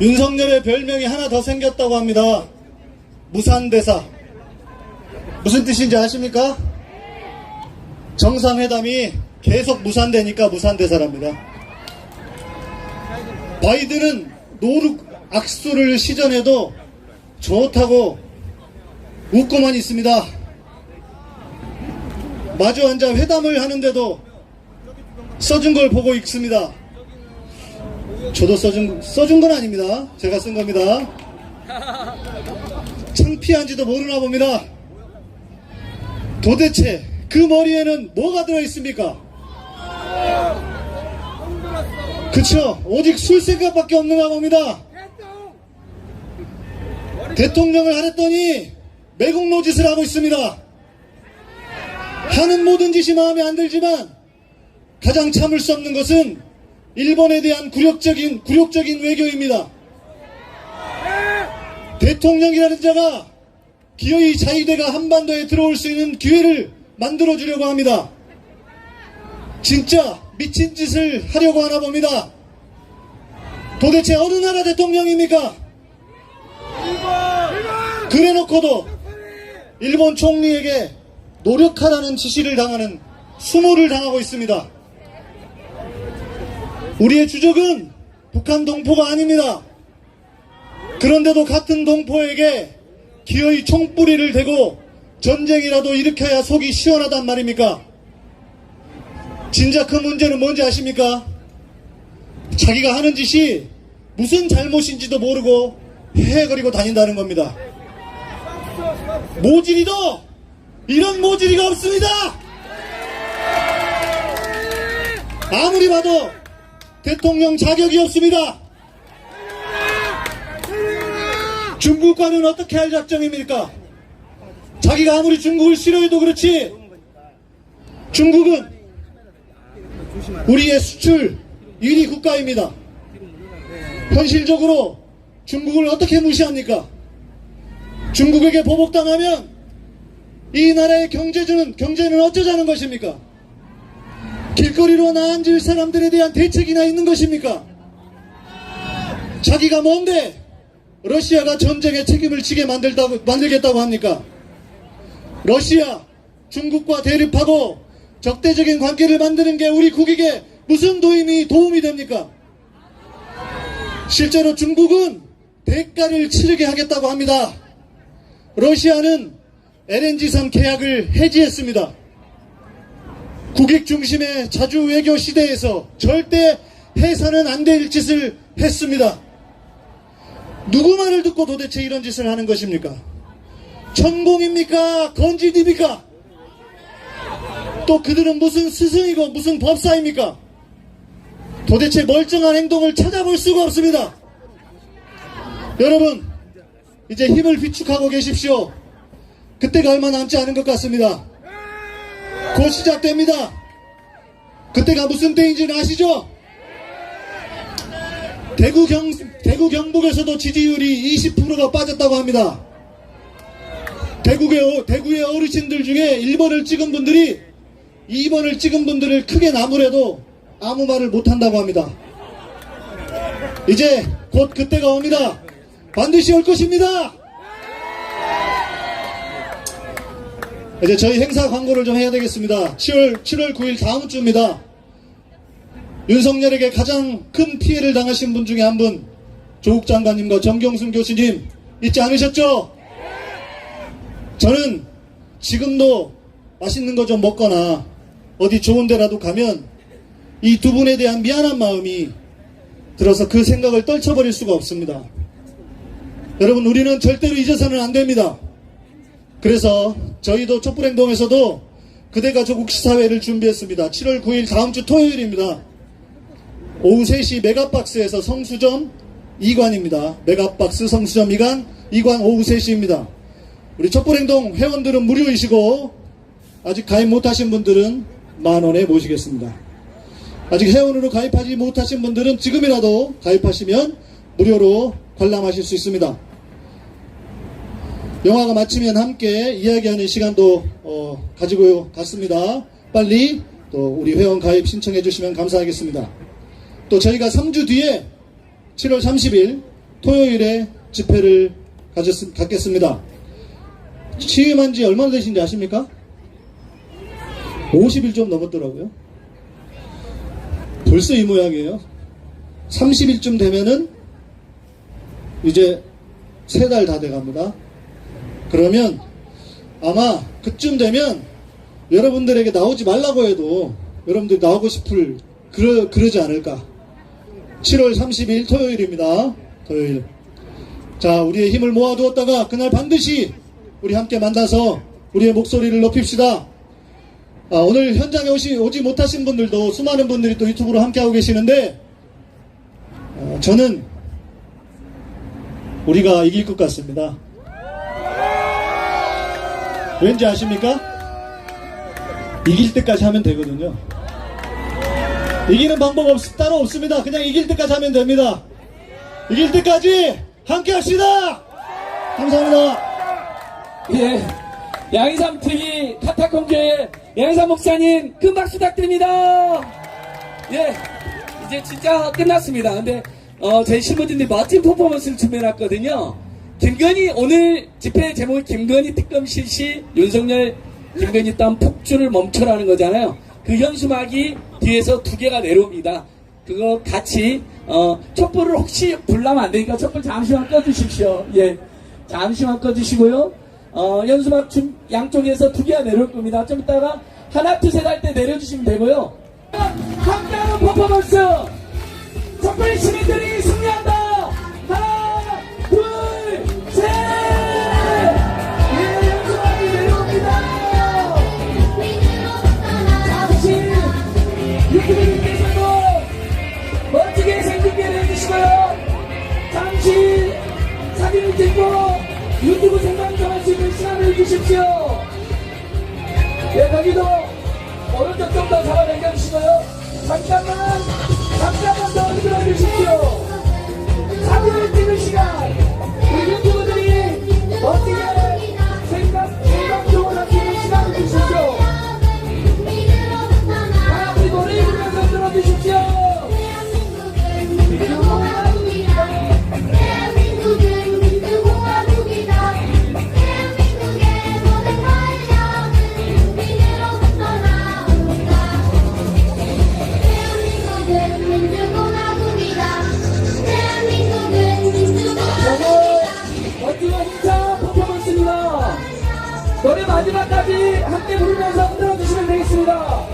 [SPEAKER 5] 윤석열의 별명이 하나 더 생겼다고 합니다. 무산대사. 무슨 뜻인지 아십니까? 정상회담이 계속 무산되니까 무산대사랍니다. 바이든은 노룩 악수를 시전해도 좋다고 웃고만 있습니다. 마주 앉아 회담을 하는데도 써준 걸 보고 읽습니다. 저도 써준 건 아닙니다. 제가 쓴 겁니다. 창피한지도 모르나 봅니다. 도대체 그 머리에는 뭐가 들어있습니까?
[SPEAKER 10] 그쵸? 오직 술 생각밖에 없는가 봅니다. 대통령을 하랬더니 매국노 짓을 하고 있습니다. 하는 모든 짓이 마음에 안 들지만 가장 참을 수 없는 것은 일본에 대한 굴욕적인 외교입니다. 대통령이라는 자가 기어이 자위대가 한반도에 들어올 수 있는 기회를 만들어주려고 합니다. 진짜 미친 짓을 하려고 하나 봅니다. 도대체 어느 나라 대통령입니까? 그래놓고도 일본 총리에게 노력하라는 지시를 당하는 수모를 당하고 있습니다. 우리의 주적은 북한 동포가 아닙니다. 그런데도 같은 동포에게 기어이 총뿌리를 대고 전쟁이라도 일으켜야 속이 시원하단 말입니까? 진짜 그 문제는 뭔지 아십니까? 자기가 하는 짓이 무슨 잘못인지도 모르고 헤헤거리고 다닌다는 겁니다. 모질이도 이런 모질이가 없습니다. 아무리 봐도 대통령 자격이 없습니다. 중국과는 어떻게 할 작정입니까? 자기가 아무리 중국을 싫어해도 그렇지, 중국은 우리의 수출 1위 국가입니다. 현실적으로 중국을 어떻게 무시합니까? 중국에게 보복당하면 이 나라의 경제는 어쩌자는 것입니까? 길거리로 나앉을 사람들에 대한 대책이나 있는 것입니까? 자기가 뭔데 러시아가 전쟁에 책임을 지게 만들겠다고 합니까? 러시아, 중국과 대립하고 적대적인 관계를 만드는 게 우리 국익에 무슨 도움이 됩니까? 실제로 중국은 대가를 치르게 하겠다고 합니다. 러시아는 LNG선 계약을 해지했습니다. 국익 중심의 자주 외교 시대에서 절대 해서는 안 될 짓을 했습니다. 누구 말을 듣고 도대체 이런 짓을 하는 것입니까? 천공입니까? 건지입니까? 또 그들은 무슨 스승이고 무슨 법사입니까? 도대체 멀쩡한 행동을 찾아볼 수가 없습니다. 여러분, 이제 힘을 비축하고 계십시오. 그때가 얼마 남지 않은 것 같습니다. 곧 시작됩니다. 그때가 무슨 때인지는 아시죠? 대구 경북에서도 지지율이 20%가 빠졌다고 합니다. 대구의 어르신들 중에 1번을 찍은 분들이 2번을 찍은 분들을 크게 나무래도 아무 말을 못한다고 합니다. 이제 곧 그때가 옵니다. 반드시 올 것입니다. 이제 저희 행사 광고를 좀 해야 되겠습니다. 7월 9일 다음 주입니다. 윤석열에게 가장 큰 피해를 당하신 분 중에 한 분, 조국 장관님과 정경순 교수님 잊지 않으셨죠? 저는 지금도 맛있는 거 좀 먹거나 어디 좋은 데라도 가면 이 두 분에 대한 미안한 마음이 들어서 그 생각을 떨쳐버릴 수가 없습니다. 여러분, 우리는 절대로 잊어서는 안 됩니다. 그래서 저희도 촛불행동에서도 그대가 조국 시사회를 준비했습니다. 7월 9일 다음 주 토요일입니다. 오후 3시 메가박스에서 성수점 2관입니다. 메가박스 성수점 2관 오후 3시입니다. 우리 촛불행동 회원들은 무료이시고 아직 가입 못하신 분들은 만원에 모시겠습니다. 아직 회원으로 가입하지 못하신 분들은 지금이라도 가입하시면 무료로 관람하실 수 있습니다. 영화가 마치면 함께 이야기하는 시간도 가지고 갔습니다. 빨리 또 우리 회원 가입 신청해 주시면 감사하겠습니다. 또 저희가 3주 뒤에 7월 30일 토요일에 집회를 갖겠습니다. 취임한 지 얼마나 되신지 아십니까? 50일 좀 넘었더라고요. 벌써 이 모양이에요. 30일쯤 되면은 이제 3달 다 돼갑니다. 그러면 아마 그쯤 되면 여러분들에게 나오지 말라고 해도 여러분들이 나오고 싶을 그러지 않을까. 7월 30일 토요일입니다. 토요일. 자, 우리의 힘을 모아두었다가 그날 반드시 우리 함께 만나서 우리의 목소리를 높입시다.
[SPEAKER 5] 오늘 현장에 오지 못하신 분들도 수많은 분들이 또 유튜브로 함께하고 계시는데, 저는 우리가 이길 것 같습니다. 왠지 아십니까? 이길 때까지 하면 되거든요. 이기는 방법 따로 없습니다. 그냥 이길 때까지 하면 됩니다. 이길 때까지 함께 합시다. 감사합니다.
[SPEAKER 1] 예, 양희삼 TV 카타콤교회 양희삼 목사님 큰 박수 부탁드립니다. 예, 이제 진짜 끝났습니다. 근데 저희 신부님들이 멋진 퍼포먼스를 준비해놨거든요. 김건희, 오늘 집회 제목이 김건희 특검 실시, 윤석열 김건희 땀 폭주를 멈춰라는 거잖아요. 그 현수막이 뒤에서 2개가 내려옵니다. 그거 같이 촛불을 혹시 불나면 안 되니까 촛불 잠시만 꺼주십시오. 예, 잠시만 꺼주시고요. 현수막 양쪽에서 2개가 내려올 겁니다. 좀 이따가 하나 둘 셋 할 때 내려주시면 되고요. 함께하는 퍼포먼스, 촛불 시민들이 승리한다. 하나 둘 셋. 예, 현수막이 내려옵니다. 잠시 유튜브님께서도 멋지게 생중계를 해주시고요. 잠시 사진을 찍고 유튜브 생방송할 수 있는 시간을 주십시오. 예, 거기도 오른쪽 좀 더 잡아 당겨주시고요. 잠깐만 더 흔들어 주십시오. 사진을 찍을 시간, 우리 유튜브들이 멋지게 생방송을 할 수 있는 시간을 주십시오. 같이 노래 부르면서 들어주십시오. 노래 마지막까지 함께 부르면서 흔들어주시면 되겠습니다.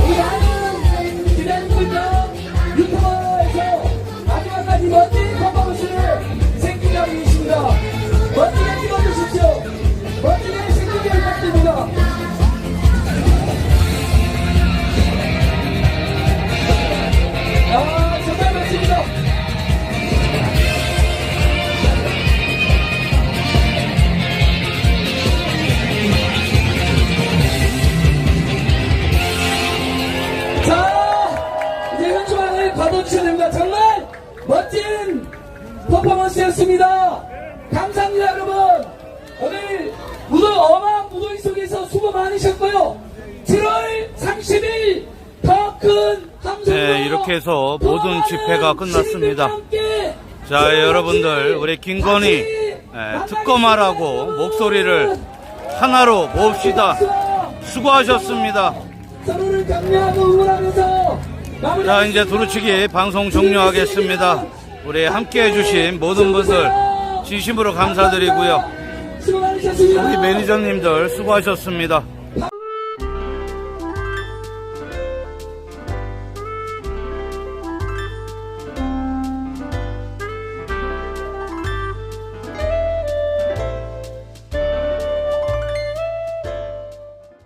[SPEAKER 1] 우리 많은 기대해주시면 유튜버에서 마지막까지 멋진 퍼포먼스를 생중계하고 계십니다. 멋지게 찍어주십시오. 멋지게 생중계 부탁드립니다. 정말 멋집니다. 받아주셔야 됩니다. 정말 멋진 퍼포먼스였습니다. 감사합니다, 여러분. 오늘 어마어마한 무더위 속에서 수고 많으셨고요. 7월 30일 더 큰 함성으로,
[SPEAKER 13] 네, 이렇게 해서 모든 집회가 끝났습니다. 자, 여러분들, 우리 김건희 특검하라고 목소리를 하나로 모읍시다. 수고하셨습니다.
[SPEAKER 1] 서로를 격려하고 응원하면서
[SPEAKER 13] 자, 이제 두루치기 방송 종료하겠습니다. 우리 함께 해주신 모든 분들 진심으로 감사드리고요. 우리 매니저님들 수고하셨습니다.